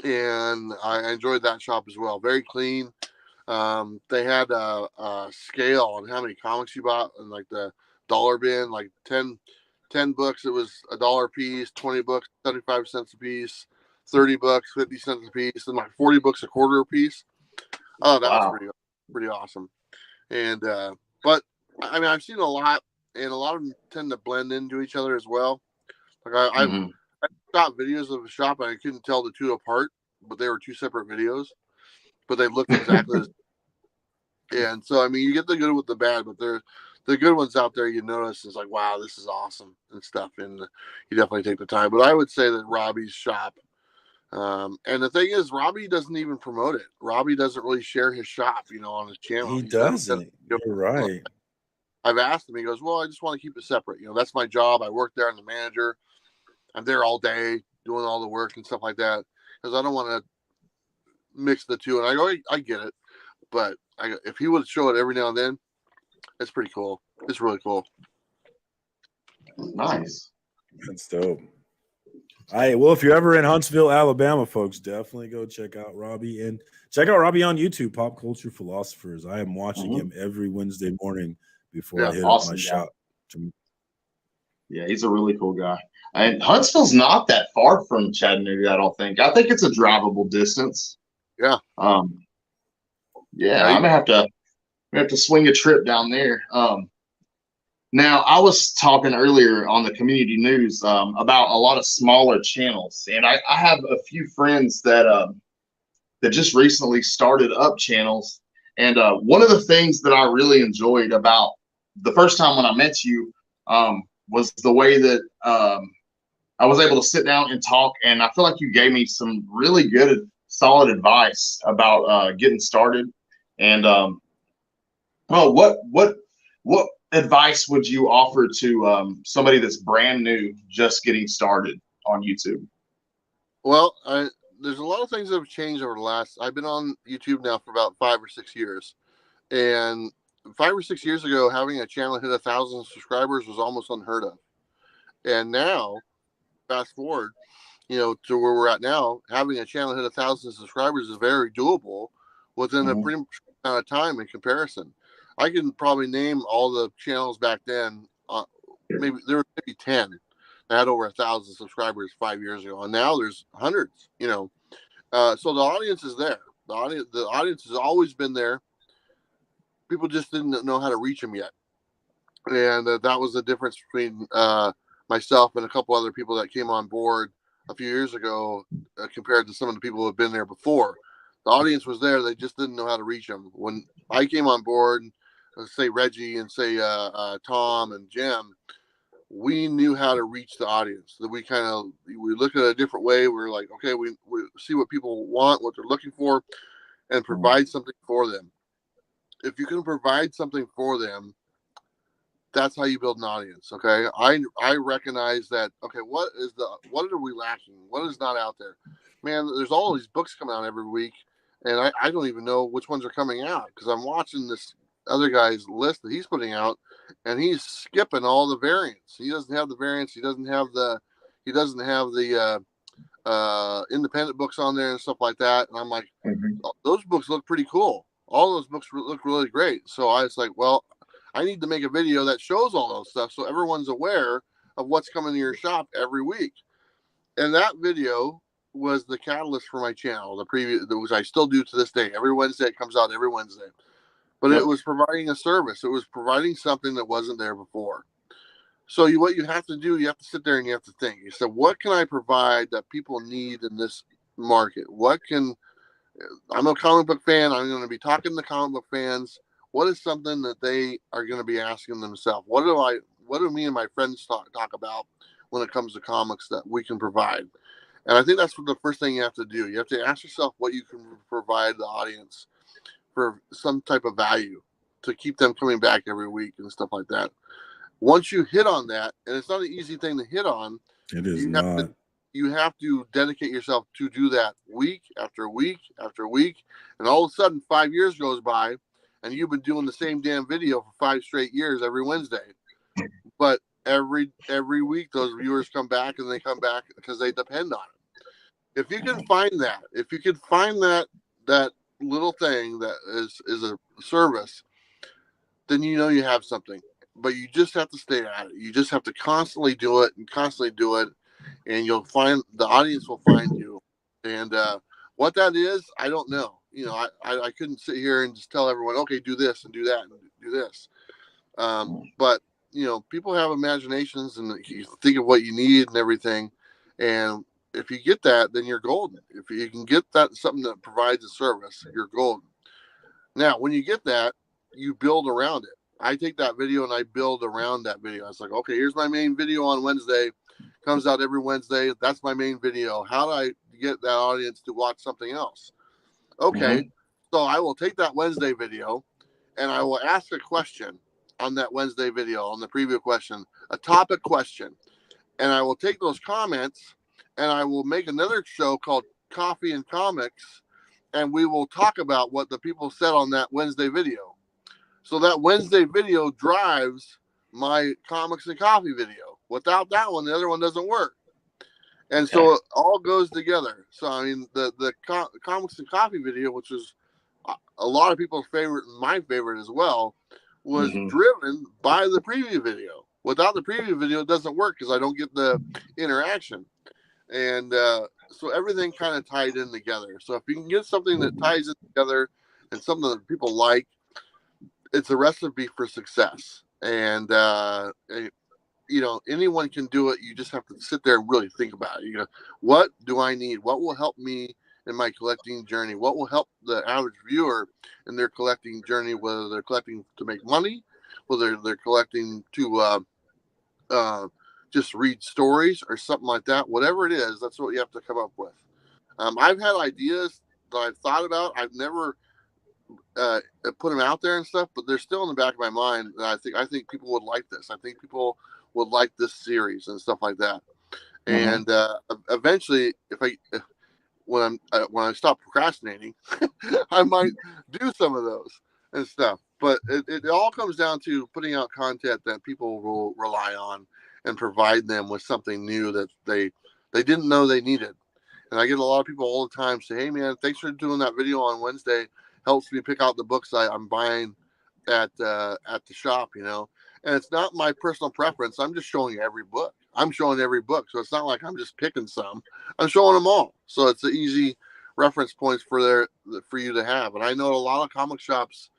and I enjoyed that shop as well. Very clean. They had a scale on how many comics you bought, and like the dollar bin, like 10 books, it was $1 a piece, 20 books, 75 cents a piece, 30 bucks, 50 cents a piece, and like 40 books a quarter a piece. Oh, that was pretty awesome. And but I mean, I've seen a lot, and a lot of them tend to blend into each other as well. Like I shot videos of a shop, and I couldn't tell the two apart, but they were 2 separate videos, but they looked exactly the same. And so I mean, you get the good with the bad, but the good ones out there, you notice is like, wow, this is awesome and stuff, and you definitely take the time. But I would say that Robbie's shop. And the thing is, Robbie doesn't even promote it. Robbie doesn't really share his shop, you know, on his channel. He doesn't. You're right. I've asked him. He goes, well, I just want to keep it separate. You know, that's my job. I work there. I'm the manager. I'm there all day doing all the work and stuff like that, because I don't want to mix the two. And I go, I get it. But if he would show it every now and then, it's pretty cool. It's really cool. Nice. That's dope. Well, if you're ever in Huntsville, Alabama, folks, definitely go check out Robbie, and check out Robbie on YouTube, Pop Culture Philosophers. I am watching him every Wednesday morning before I hit up my shop. Yeah, he's a really cool guy. And Huntsville's not that far from Chattanooga, I don't think. I think it's a drivable distance. Yeah. Yeah, I'm gonna have to swing a trip down there. Now, I was talking earlier on the community news about a lot of smaller channels, and I have a few friends that just recently started up channels. And one of the things that I really enjoyed about the first time when I met you was the way that I was able to sit down and talk, and I feel like you gave me some really good solid advice about getting started. And well, what advice would you offer to somebody that's brand new, just getting started on YouTube? Well, there's a lot of things that have changed over the last. I've been on YouTube now for about 5 or 6 years, and 5 or 6 years ago, having a channel hit 1,000 subscribers was almost unheard of. And now, fast forward, to where we're at now, having a channel hit 1,000 subscribers is very doable within a pretty short amount of time in comparison. I can probably name all the channels back then. Maybe there were maybe 10 that had over 1,000 subscribers 5 years ago, and now there's hundreds. So the audience is there. The audience has always been there. People just didn't know how to reach them yet, and that was the difference between myself and a couple other people that came on board a few years ago compared to some of the people who have been there before. The audience was there. They just didn't know how to reach them. When I came on board, say Reggie and say Tom and Jim, we knew how to reach the audience. That we look at it a different way. We're like, okay, we see what people want, what they're looking for, and provide something for them. If you can provide something for them, that's how you build an audience. Okay. I recognize that. Okay. What are we lacking? What is not out there? Man, there's all these books coming out every week, and I don't even know which ones are coming out, because I'm watching this other guy's list that he's putting out, and he's skipping all the variants. He doesn't have the variants. He doesn't have the independent books on there and stuff like that. And I'm like, those books look pretty cool. All those books look really great. So I was like, well, I need to make a video that shows all those stuff so everyone's aware of what's coming to your shop every week. And that video was the catalyst for my channel, which I still do to this day. Every Wednesday, it comes out every Wednesday. But it was providing a service. It was providing something that wasn't there before. So what you have to do, you have to sit there and you have to think. You said, what can I provide that people need in this market? I'm a comic book fan. I'm going to be talking to comic book fans. What is something that they are going to be asking themselves? What do me and my friends talk about when it comes to comics that we can provide? And I think that's the first thing you have to do. You have to ask yourself what you can provide the audience for some type of value to keep them coming back every week and stuff like that. Once you hit on that, and it's not an easy thing to hit on. It is not. You have to dedicate yourself to do that week after week after week. And all of a sudden, 5 years goes by, and you've been doing the same damn video for 5 straight years every Wednesday. But every week, those viewers come back, and they come back because they depend on it. If you can find that little thing that is a service, then you have something. But you just have to stay at it. You just have to constantly do it, and you'll find the audience will find you. And what that is, I don't know. I couldn't sit here and just tell everyone, okay, do this and do that and do this. But people have imaginations, and you think of what you need and everything. And if you get that, then you're golden. If you can get that, something that provides a service, you're golden. Now, when you get that, you build around it. I take that video and I build around that video. I was like, okay, here's my main video on Wednesday. Comes out every Wednesday. That's my main video. How do I get that audience to watch something else? Okay, so I will take that Wednesday video and I will ask a question on that Wednesday video, on the preview question, a topic question. And I will take those comments and I will make another show called Coffee and Comics, and we will talk about what the people said on that Wednesday video. So that Wednesday video drives my comics and coffee video. Without that one, the other one doesn't work. And so it all goes together. So, I mean, the comics and coffee video, which is a lot of people's favorite and my favorite as well, was driven by the preview video. Without the preview video, it doesn't work because I don't get the interaction. And so everything kind of tied in together. So if you can get something that ties it together and something that people like, it's a recipe for success. And anyone can do it. You just have to sit there and really think about it. What do I need? What will help me in my collecting journey? What will help the average viewer in their collecting journey, whether they're collecting to make money, whether they're collecting to just read stories or something like that. Whatever it is, that's what you have to come up with. I've had ideas I've thought about. I've never put them out there and stuff, but they're still in the back of my mind. And I think people would like this. I think people would like this series and stuff like that. And eventually, when I stop procrastinating, I might do some of those and stuff. But it all comes down to putting out content that people will rely on and provide them with something new that they didn't know they needed. And I get a lot of people all the time say, "Hey man, thanks for doing that video on Wednesday. Helps me pick out the books I'm buying at the shop, you know." And it's not my personal preference. I'm just showing every book. I'm showing every book, so it's not like I'm just picking some. I'm showing them all. So it's an easy reference points for you to have. And I know a lot of comic shops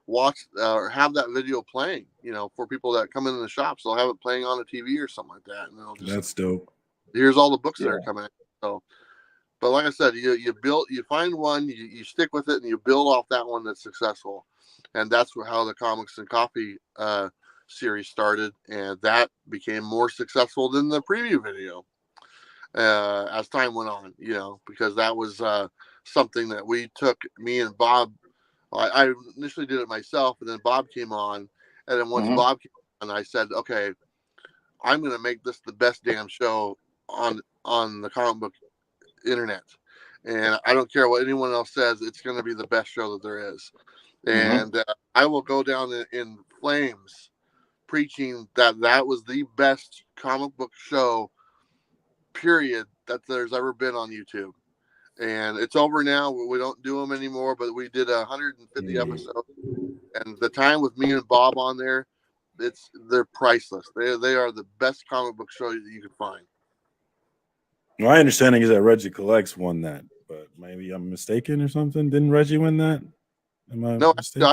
watch or have that video playing, you know, for people that come in the shops. They'll have it playing on a TV or something like that, and they'll just, that's dope. Here's all the books that are coming in. So, but like I said, you find one, you stick with it, and you build off that one that's successful. And that's how the Comics and Coffee series started, and that became more successful than the preview video as time went on, you know, because that was something that we took, me and Bob. I initially did it myself, and then Bob came on, and then once Bob came on, I said, okay, I'm going to make this the best damn show on the comic book internet, and I don't care what anyone else says, it's going to be the best show that there is. And I will go down in flames preaching that was the best comic book show, period, that there's ever been on YouTube. And it's over now. We don't do them anymore, but we did 150 episodes. And the time with me and Bob on there, they're priceless. They are the best comic book show that you can find. My understanding is that Reggie Collects won that, but maybe I'm mistaken or something. Didn't Reggie win that? Am I mistaken?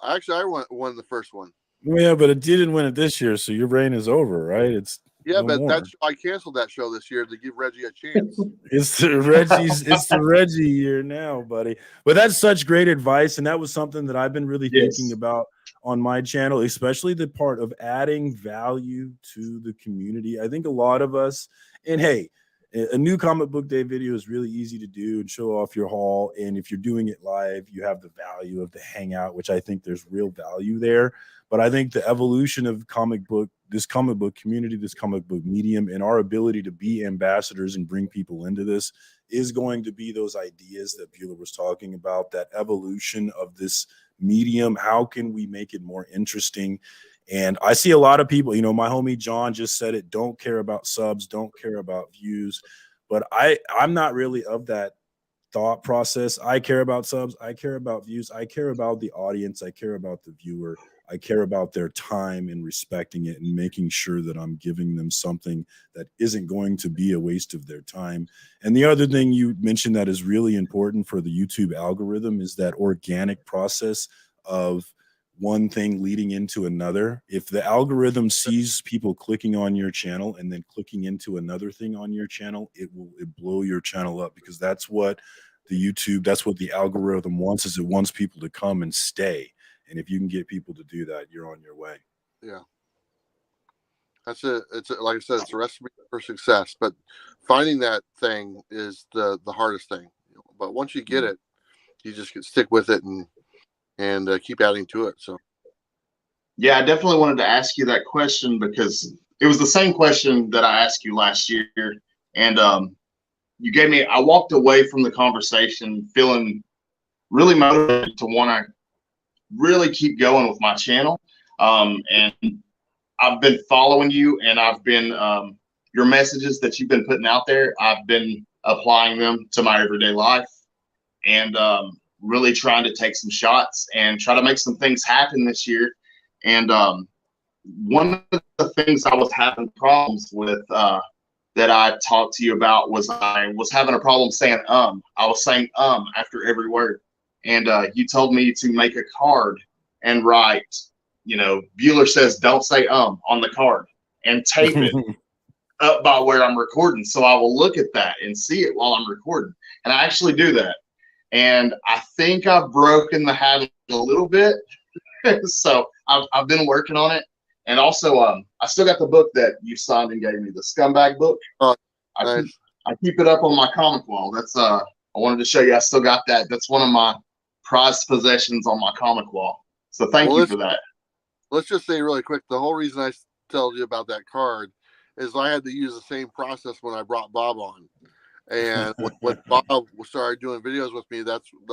I won the first one. Yeah, but it didn't win it this year, so your reign is over, right? It's but I canceled that show this year to give Reggie a chance. It's the Reggie year now, buddy. But that's such great advice, and that was something that I've been really thinking about on my channel, especially the part of adding value to the community. I think a lot of us, and hey, a new comic book day video is really easy to do and show off your haul. And if you're doing it live, you have the value of the hangout, which I think there's real value there. But I think the evolution of this comic book community, this comic book medium, and our ability to be ambassadors and bring people into this is going to be those ideas that Bueller was talking about, that evolution of this medium. How can we make it more interesting? And I see a lot of people, you know, my homie John just said it, don't care about subs, don't care about views. But I'm not really of that thought process. I care about subs, I care about views, I care about the audience, I care about the viewer, I care about their time and respecting it and making sure that I'm giving them something that isn't going to be a waste of their time. And the other thing you mentioned that is really important for the YouTube algorithm is that organic process of one thing leading into another. If the algorithm sees people clicking on your channel and then clicking into another thing on your channel, it will blow your channel up, because that's what the algorithm wants, is it wants people to come and stay. And if you can get people to do that, you're on your way. Yeah. That's it. Like I said, it's a recipe for success, but finding that thing is the hardest thing. But once you get it, you just can stick with it and keep adding to it. So, yeah, I definitely wanted to ask you that question, because it was the same question that I asked you last year. And I walked away from the conversation feeling really motivated to want to really keep going with my channel. And I've been following you, and I've been, your messages that you've been putting out there, I've been applying them to my everyday life, and really trying to take some shots and try to make some things happen this year. And one of the things I was having problems with that I talked to you about was I was having a problem saying I was saying after every word. And you told me to make a card and write, you know, Bueller says don't say on the card, and tape it up by where I'm recording, so I will look at that and see it while I'm recording. And I actually do that. And I think I've broken the habit a little bit. So I've been working on it. And also, I still got the book that you signed and gave me, the Scumbag book. Oh, nice. I keep it up on my comic wall. That's a I wanted to show you. I still got that. That's one of my prized possessions on my comic wall. So thank you for that. Let's just say really quick, the whole reason I told you about that card is I had to use the same process when I brought Bob on. And when Bob started doing videos with me,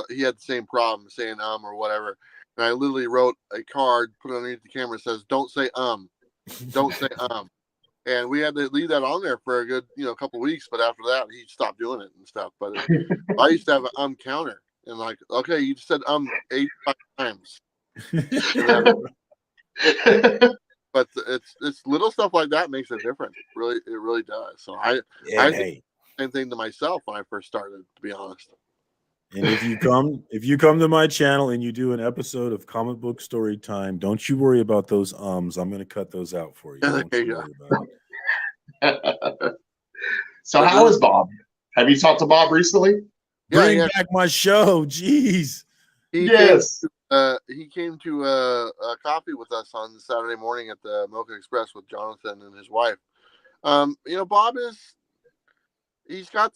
he had the same problem saying or whatever. And I literally wrote a card, put it underneath the camera, says, "Don't say don't say And we had to leave that on there for a good, couple of weeks. But after that, he stopped doing it and stuff. But I used to have an counter, and like, okay, you just said 85 times. But it's little stuff like that makes a difference. Really, it really does. So I did the same thing to myself when I first started, to be honest. And if you come to my channel and you do an episode of Comic Book Story Time, don't you worry about those I'm going to cut those out for you. Don't you worry about it. So how is Bob? Have you talked to Bob recently? Bring back my show. Jeez. Yes. He came to a coffee with us on Saturday morning at the Mocha Express with Jonathan and his wife. Bob he's got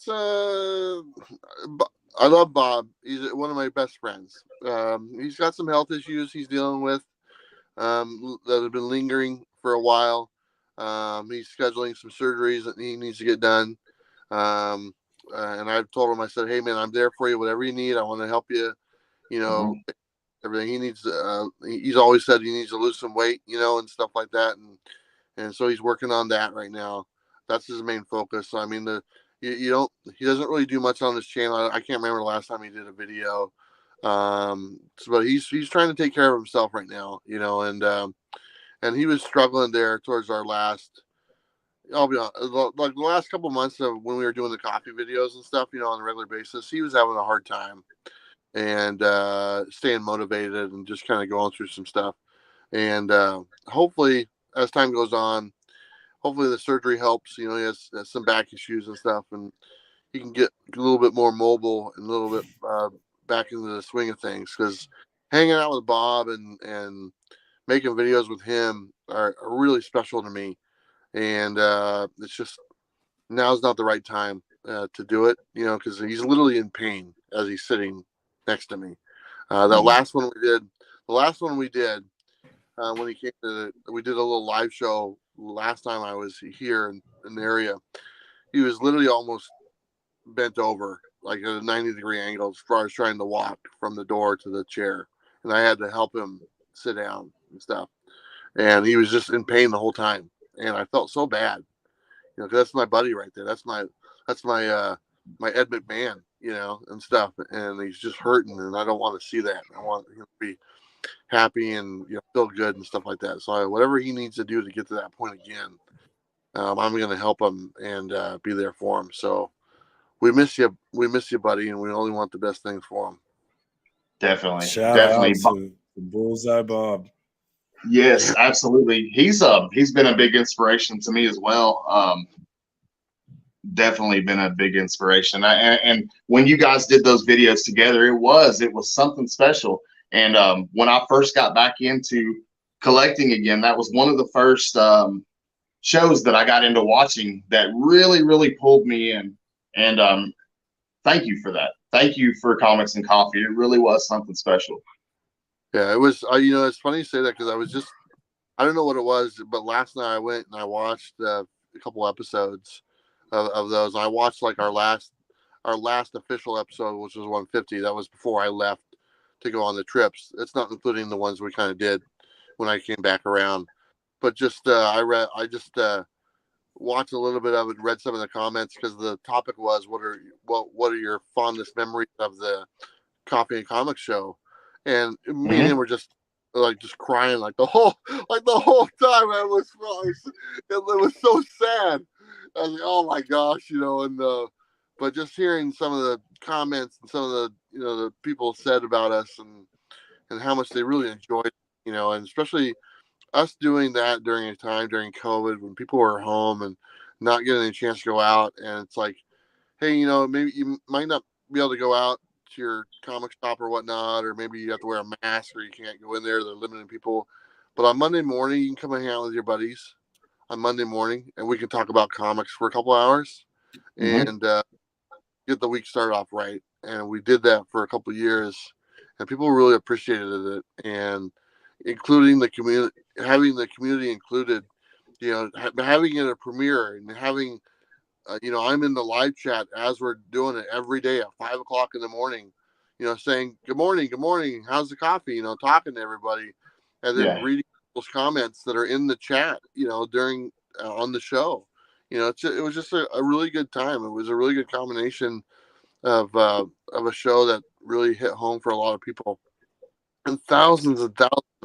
I love Bob. He's one of my best friends. He's got some health issues he's dealing with that have been lingering for a while. He's scheduling some surgeries that he needs to get done. And I've told him, I said, "Hey man, I'm there for you. Whatever you need, I want to help you. Everything he needs." He's always said he needs to lose some weight, and stuff like that. And so he's working on that right now. That's his main focus. So, I mean, he doesn't really do much on his channel. I can't remember the last time he did a video. But he's trying to take care of himself right now, and he was struggling there towards our last, I'll be honest, like the last couple of months of when we were doing the coffee videos and stuff, on a regular basis, he was having a hard time and staying motivated and just kind of going through some stuff. And hopefully, as time goes on, hopefully the surgery helps. He has some back issues and stuff, and he can get a little bit more mobile and a little bit back into the swing of things. Because hanging out with Bob and making videos with him are really special to me. And it's just, now's not the right time to do it, because he's literally in pain as he's sitting next to me. The last one we did, when he came we did a little live show last time I was here in the area. He was literally almost bent over, like at a 90-degree angle as far as trying to walk from the door to the chair. And I had to help him sit down and stuff. And he was just in pain the whole time. And I felt so bad, because that's my buddy right there. That's my Ed McMahon, and stuff. And he's just hurting, and I don't want to see that. I want him to be happy and feel good and stuff like that. So whatever he needs to do to get to that point again, I'm going to help him and be there for him. So we miss you, buddy, and we only want the best things for him. Definitely. Shout out to Bullseye Bob. Yes, absolutely. He's been a big inspiration to me as well. Definitely been a big inspiration. And when you guys did those videos together, it was something special. And when I first got back into collecting again, that was one of the first shows that I got into watching that really, really pulled me in. And thank you for that. Thank you for Comics and Coffee. It really was something special. Yeah, it was. It's funny you say that, because I don't know what it was, but last night I went and I watched a couple episodes of those. I watched like our last official episode, which was 150. That was before I left to go on the trips. It's not including the ones we kind of did when I came back around. But just I just watched a little bit of it, read some of the comments, because the topic was what are your fondest memories of the Coffee and Comics show. And me and him were just crying like the whole time. It was so sad. I was like, oh my gosh, but just hearing some of the comments and some of the the people said about us and how much they really enjoyed, and especially us doing that during a time during COVID when people were home and not getting a chance to go out. And it's like, hey, maybe you might not be able to go out to your comic shop or whatnot, or maybe you have to wear a mask or you can't go in there. They're limiting people. But on Monday morning, you can come and hang out with your buddies on Monday morning, and we can talk about comics for a couple hours. And get the week started off right. And we did that for a couple of years, and people really appreciated it. And including the community, having the community included, having it a premiere and having, I'm in the live chat as we're doing it every day at 5:00 in the morning, saying, good morning. How's the coffee? Talking to everybody, and then reading those comments that are in the chat, during on the show. It was just a really good time. It was a really good combination of a show that really hit home for a lot of people, and thousands of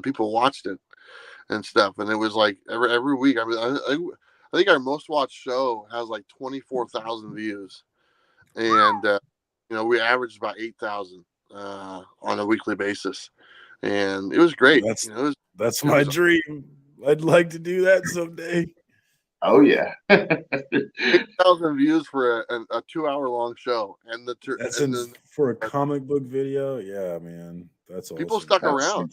people watched it and stuff. And it was like every week. I mean, I think our most watched show has like 24,000 views, and we averaged about 8,000 on a weekly basis, and it was great. That's my dream. I'd like to do that someday. Oh yeah, 8,000 views for a 2-hour long show, and for a comic book video. Yeah, man, that's awesome. People stuck around.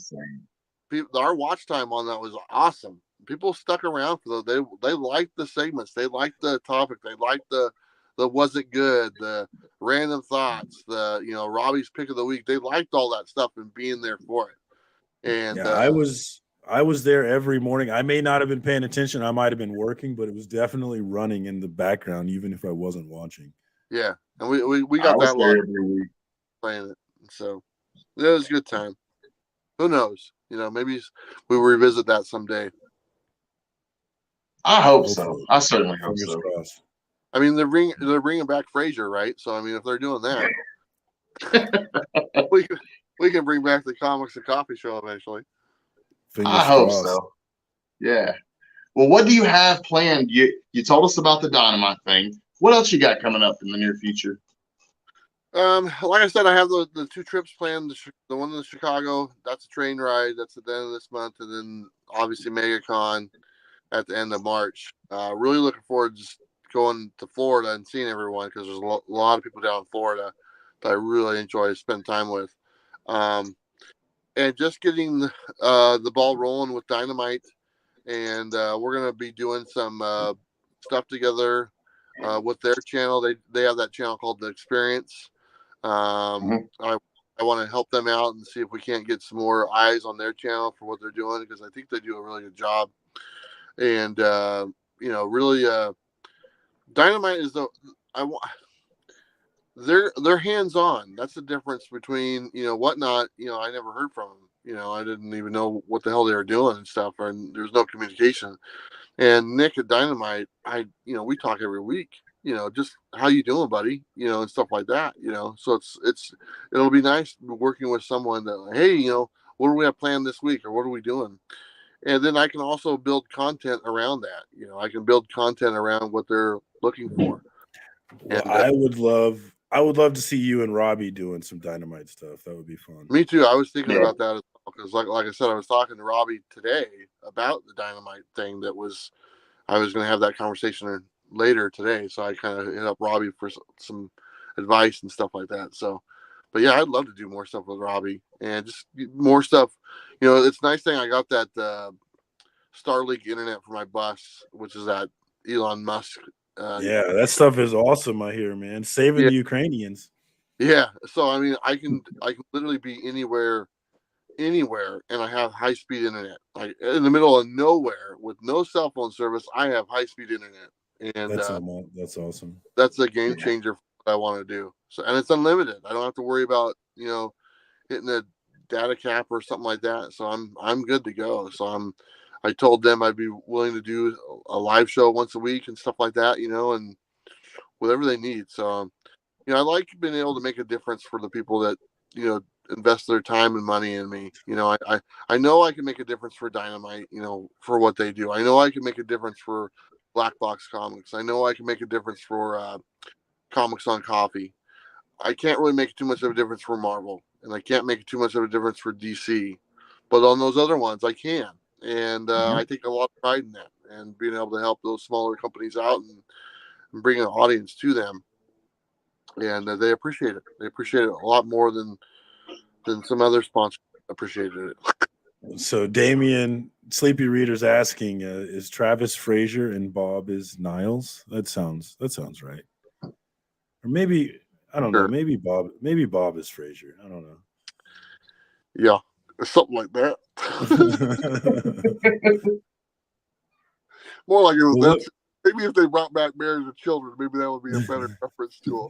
Our watch time on that was awesome. People stuck around for those. They liked the segments. They liked the topic. They liked the was it good, the random thoughts, the Robbie's pick of the week. They liked all that stuff and being there for it. And I was there every morning. I may not have been paying attention. I might have been working, but it was definitely running in the background, even if I wasn't watching. Yeah, and we got that lot every week playing it. So it was a good time. Who knows? Maybe we revisit that someday. I hope so. I certainly hope so. I mean, they're bringing back Frasier, right? So I mean, if they're doing that, we can bring back the Comics and Coffee show eventually. I hope so. Yeah. Well, what do you have planned? You told us about the Dynamite thing. What else you got coming up in the near future? Like I said, I have the 2 trips planned. The one in Chicago, that's a train ride. That's at the end of this month, and then obviously MegaCon at the end of March. Really looking forward to just going to Florida and seeing everyone, because there's a lot of people down in Florida that I really enjoy to spend time with. And just getting the ball rolling with Dynamite, and we're gonna be doing some stuff together with their channel. They have that channel called The Experience. I want to help them out and see if we can't get some more eyes on their channel for what they're doing, because I think they do a really good job. And really, Dynamite is they're hands on. That's the difference between Whatnot. I never heard from them. I didn't even know what the hell they were doing and stuff, and there's no communication. And Nick at Dynamite, we talk every week. Just how you doing, buddy? And stuff like that. So it'll be nice working with someone that, hey, what do we have planned this week, or what are we doing? And then I can also build content around that. I can build content around what they're looking for. Well, and I would love to see you and Robbie doing some Dynamite stuff. That would be fun. Me too. I was thinking about that as well, because like I said, I was talking to Robbie today about the Dynamite thing. I was going to have that conversation later today, so I kind of hit up Robbie for some advice and stuff like that. So, but yeah, I'd love to do more stuff with Robbie and just more stuff. It's a nice thing I got that Starlink internet for my bus, which is that Elon Musk. Yeah, that stuff is awesome. I hear, man, saving the Ukrainians. Yeah, so I mean, I can literally be anywhere, and I have high speed internet. Like in the middle of nowhere with no cell phone service, I have high speed internet, and that's awesome. That's a game changer for what I want to do. So, and it's unlimited. I don't have to worry about hitting a data cap or something like that. So I'm good to go. So I told them I'd be willing to do a live show once a week and stuff like that, and whatever they need. So, I like being able to make a difference for the people that, invest their time and money in me. I know I can make a difference for Dynamite, for what they do. I know I can make a difference for Black Box Comics. I know I can make a difference for Comics on Coffee. I can't really make too much of a difference for Marvel, and I can't make too much of a difference for DC. But on those other ones, I can. And I take a lot of pride in that, and being able to help those smaller companies out and bring an audience to them. And they appreciate it. They appreciate it a lot more than some other sponsors appreciated it. So Damien, Sleepy Reader's asking, is Travis Frazier and Bob is Niles? That sounds right. Or maybe I don't know. Maybe Bob is Frazier. I don't know. Yeah, something like that. More like it was that. Maybe if they brought back Married with Children, maybe that would be a better reference to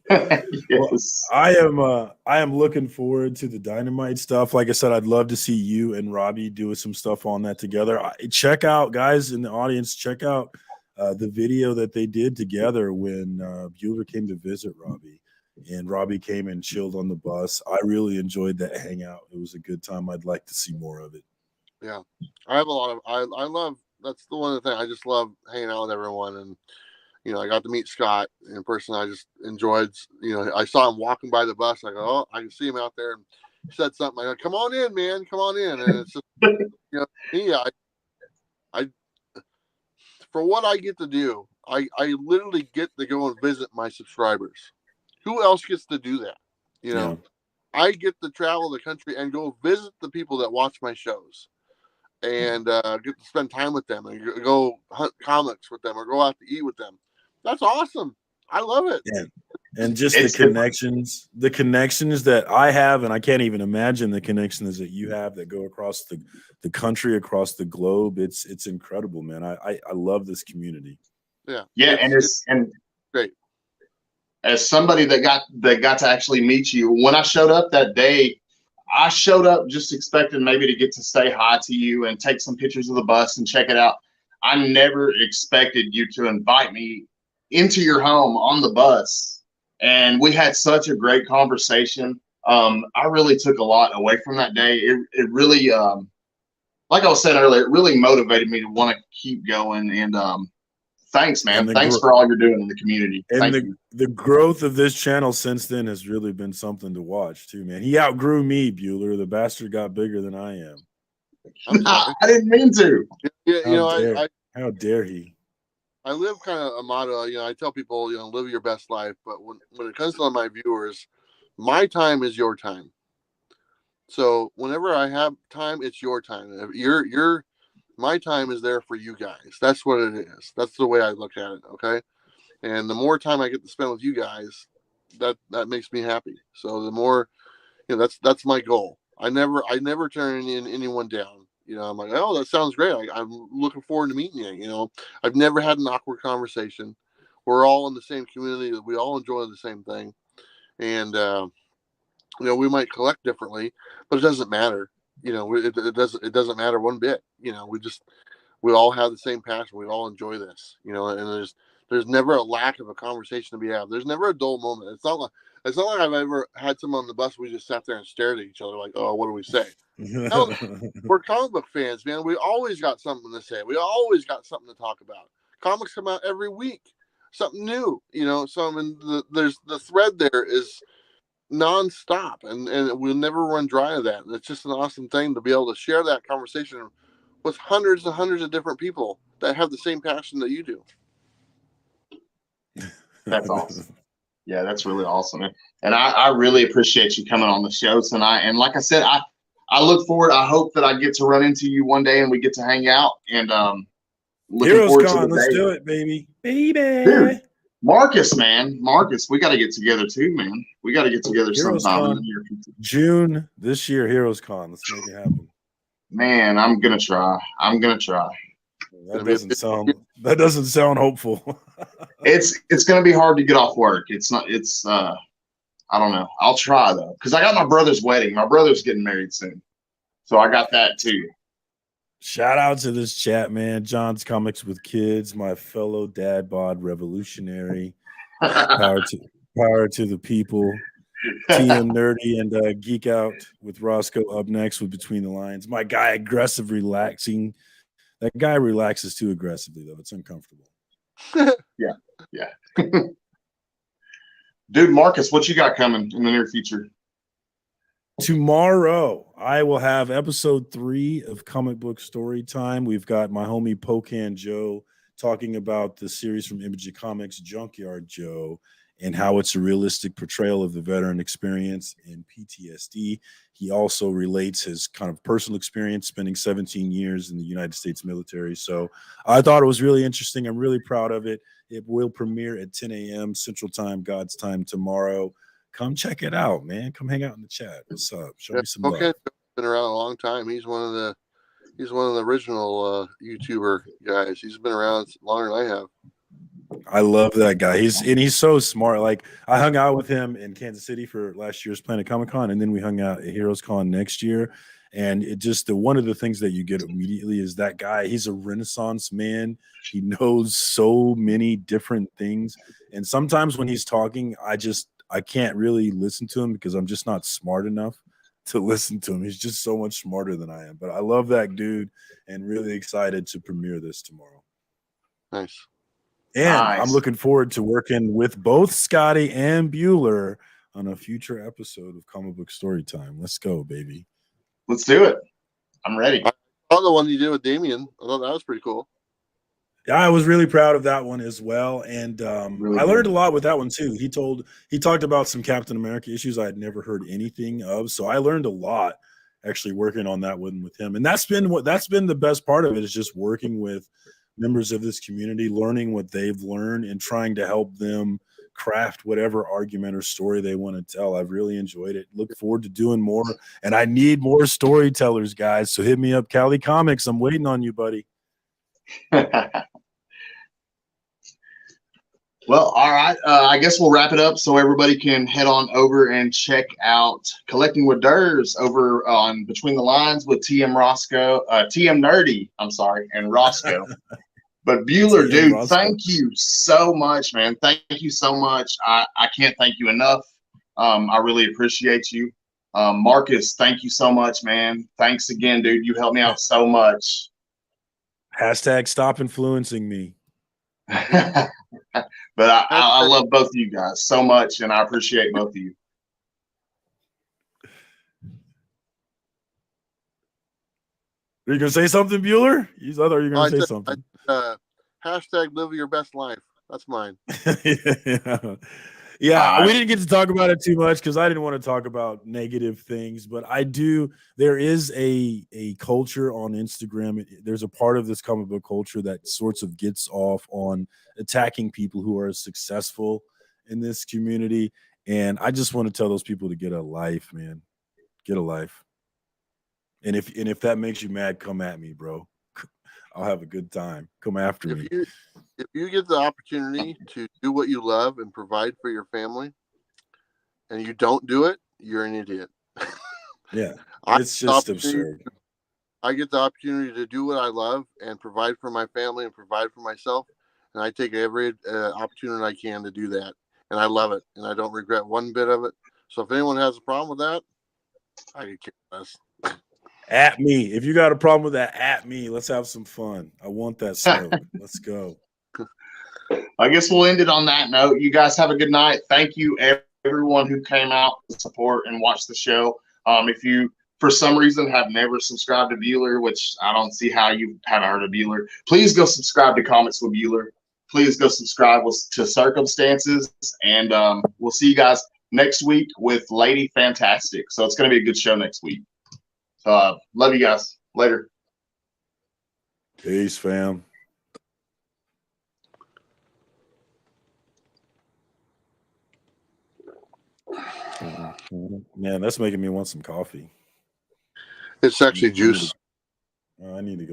them. Yes. Well, I am looking forward to the Dynamite stuff. Like I said, I'd love to see you and Robbie doing some stuff on that together. Check out, guys in the audience, check out the video that they did together when Bueller came to visit Robbie. And Robbie came and chilled on the bus. I really enjoyed that hangout. It was a good time. I'd like to see more of it. Yeah, I have a lot of. I love. That's the one thing I just love hanging out with everyone, and I got to meet Scott in person. I just enjoyed. I saw him walking by the bus. I go, oh, I can see him out there, and he said something. I go, come on in, man, come on in. And it's just, me. I for what I get to do, I literally get to go and visit my subscribers. Who else gets to do that? Yeah. I get to travel the country and go visit the people that watch my shows. And get to spend time with them and go hunt comics with them or go out to eat with them. That's awesome. I love it. Yeah. And just the connections that I have, and I can't even imagine the connections that you have that go across the country, across the globe. It's incredible, man. I love this community. Yeah. Yeah, it's great. As somebody that got to actually meet you, when I showed up that day, I showed up just expecting maybe to get to say hi to you and take some pictures of the bus and check it out. I never expected you to invite me into your home on the bus. And we had such a great conversation. I really took a lot away from that day. It really, like I was saying earlier, it really motivated me to want to keep going. And thanks, man. Thanks for all you're doing in the community. And the growth of this channel since then has really been something to watch too, man. He outgrew me, Bueller. The bastard got bigger than I am. I didn't mean to. Yeah, how dare he? I live kind of a motto. I tell people, live your best life. But when it comes to my viewers, my time is your time. So whenever I have time, it's your time. My time is there for you guys. That's what it is. That's the way I look at it. Okay. And the more time I get to spend with you guys, that makes me happy. So the more, that's my goal. I never turn anyone down. I'm like, oh, that sounds great. I'm looking forward to meeting you. I've never had an awkward conversation. We're all in the same community. We all enjoy the same thing. And, we might collect differently, but it doesn't matter. It doesn't matter one bit. We all have the same passion. We all enjoy this, and there's never a lack of a conversation to be had. There's never a dull moment. It's not like I've ever had someone on the bus. We just sat there and stared at each other like, oh, what do we say? No, we're comic book fans, man. We always got something to say. We always got something to talk about. Comics come out every week, something new, there's the thread there is nonstop, and we'll never run dry of that. And it's just an awesome thing to be able to share that conversation with hundreds and hundreds of different people that have the same passion that you do. That's awesome. Yeah, that's really awesome. And I really appreciate you coming on the show tonight. And like I said, I look forward. I hope that I get to run into you one day and we get to hang out. And Heroes Con, let's do it, baby. Dude, Marcus, we got to get together too, man. We got to get together sometime. June this year, Heroes Con. Let's make it happen. Man, I'm gonna try. That doesn't sound hopeful. It's gonna be hard to get off work. I don't know. I'll try though, because I got my brother's wedding. My brother's getting married soon, so I got that too. Shout out to this chat, man. John's Comics with Kids, my fellow dad bod revolutionary. Power to the people. TM Nerdy and Geek Out with Roscoe up next with Between the Lines. My guy, aggressive relaxing. That guy relaxes too aggressively, though. It's uncomfortable. Yeah. Dude, Marcus, what you got coming in the near future? Tomorrow, I will have episode 3 of Comic Book Story Time. We've got my homie Pocan Joe talking about the series from Image Comics, Junkyard Joe, and how it's a realistic portrayal of the veteran experience in PTSD. He also relates his kind of personal experience spending 17 years in the United States military. So I thought it was really interesting. I'm really proud of it. It will premiere at 10 a.m. Central Time, God's time tomorrow. Come check it out, man. Come hang out in the chat. What's up? Show me some love. Been around a long time. He's one of the original YouTuber guys. He's been around longer than I have. I love that guy. He's so smart. Like, I hung out with him in Kansas City for last year's Planet Comic-Con, and then we hung out at Heroes Con next year. And it just one of the things that you get immediately is that guy. He's a Renaissance man. He knows so many different things. And sometimes when he's talking, I can't really listen to him because I'm just not smart enough to listen to him. He's just so much smarter than I am. But I love that dude and really excited to premiere this tomorrow. Nice. And I'm looking forward to working with both Scotty and Bueller on a future episode of Comic Book Storytime. Let's go, baby. Let's do it. I'm ready. I saw the one you did with Damien. I thought that was pretty cool. Yeah, I was really proud of that one as well. And really I learned a lot with that one too. He talked about some Captain America issues I had never heard anything of. So I learned a lot actually working on that one with him. And that's been the best part of it, is just working with members of this community, learning what they've learned and trying to help them craft whatever argument or story they want to tell. I've really enjoyed it. Look forward to doing more. And I need more storytellers, guys. So hit me up, Cali Comics. I'm waiting on you, buddy. Well, all right. I guess we'll wrap it up so everybody can head on over and check out Collecting with Durs over on Between the Lines with TM Nerdy, and Roscoe. But Bueller, dude, thank you so much, man. Thank you so much. I can't thank you enough. I really appreciate you. Marcus, thank you so much, man. Thanks again, dude. You helped me out so much. Hashtag stop influencing me. But I love both of you guys so much, and I appreciate both of you. Are you gonna say something, Bueller? I thought you were gonna say something. Hashtag live your best life. That's mine. Yeah, we didn't get to talk about it too much because I didn't want to talk about negative things, but I do. There is a culture on Instagram. There's a part of this comic book culture that sorts of gets off on attacking people who are successful in this community. And I just want to tell those people to get a life, man. Get a life. And if that makes you mad, come at me, bro. I'll have a good time. Come after me. If you get the opportunity to do what you love and provide for your family, and you don't do it, you're an idiot. Yeah, it's just absurd. I get the opportunity to do what I love and provide for my family and provide for myself, and I take every opportunity I can to do that, and I love it, and I don't regret one bit of it. So if anyone has a problem with that, I could care less. At me. If you got a problem with that, at me. Let's have some fun. I want that smoke. Let's go. I guess we'll end it on that note. You guys have a good night. Thank you, everyone who came out to support and watch the show. If you, for some reason, have never subscribed to Bueller, which I don't see how you haven't heard of Bueller, please go subscribe to Comics with Bueller. Please go subscribe to Circumstances. And we'll see you guys next week with Lady Fantastic. So it's going to be a good show next week. Love you guys. Later. Peace, fam. Man, that's making me want some coffee. It's actually juice. I need to go.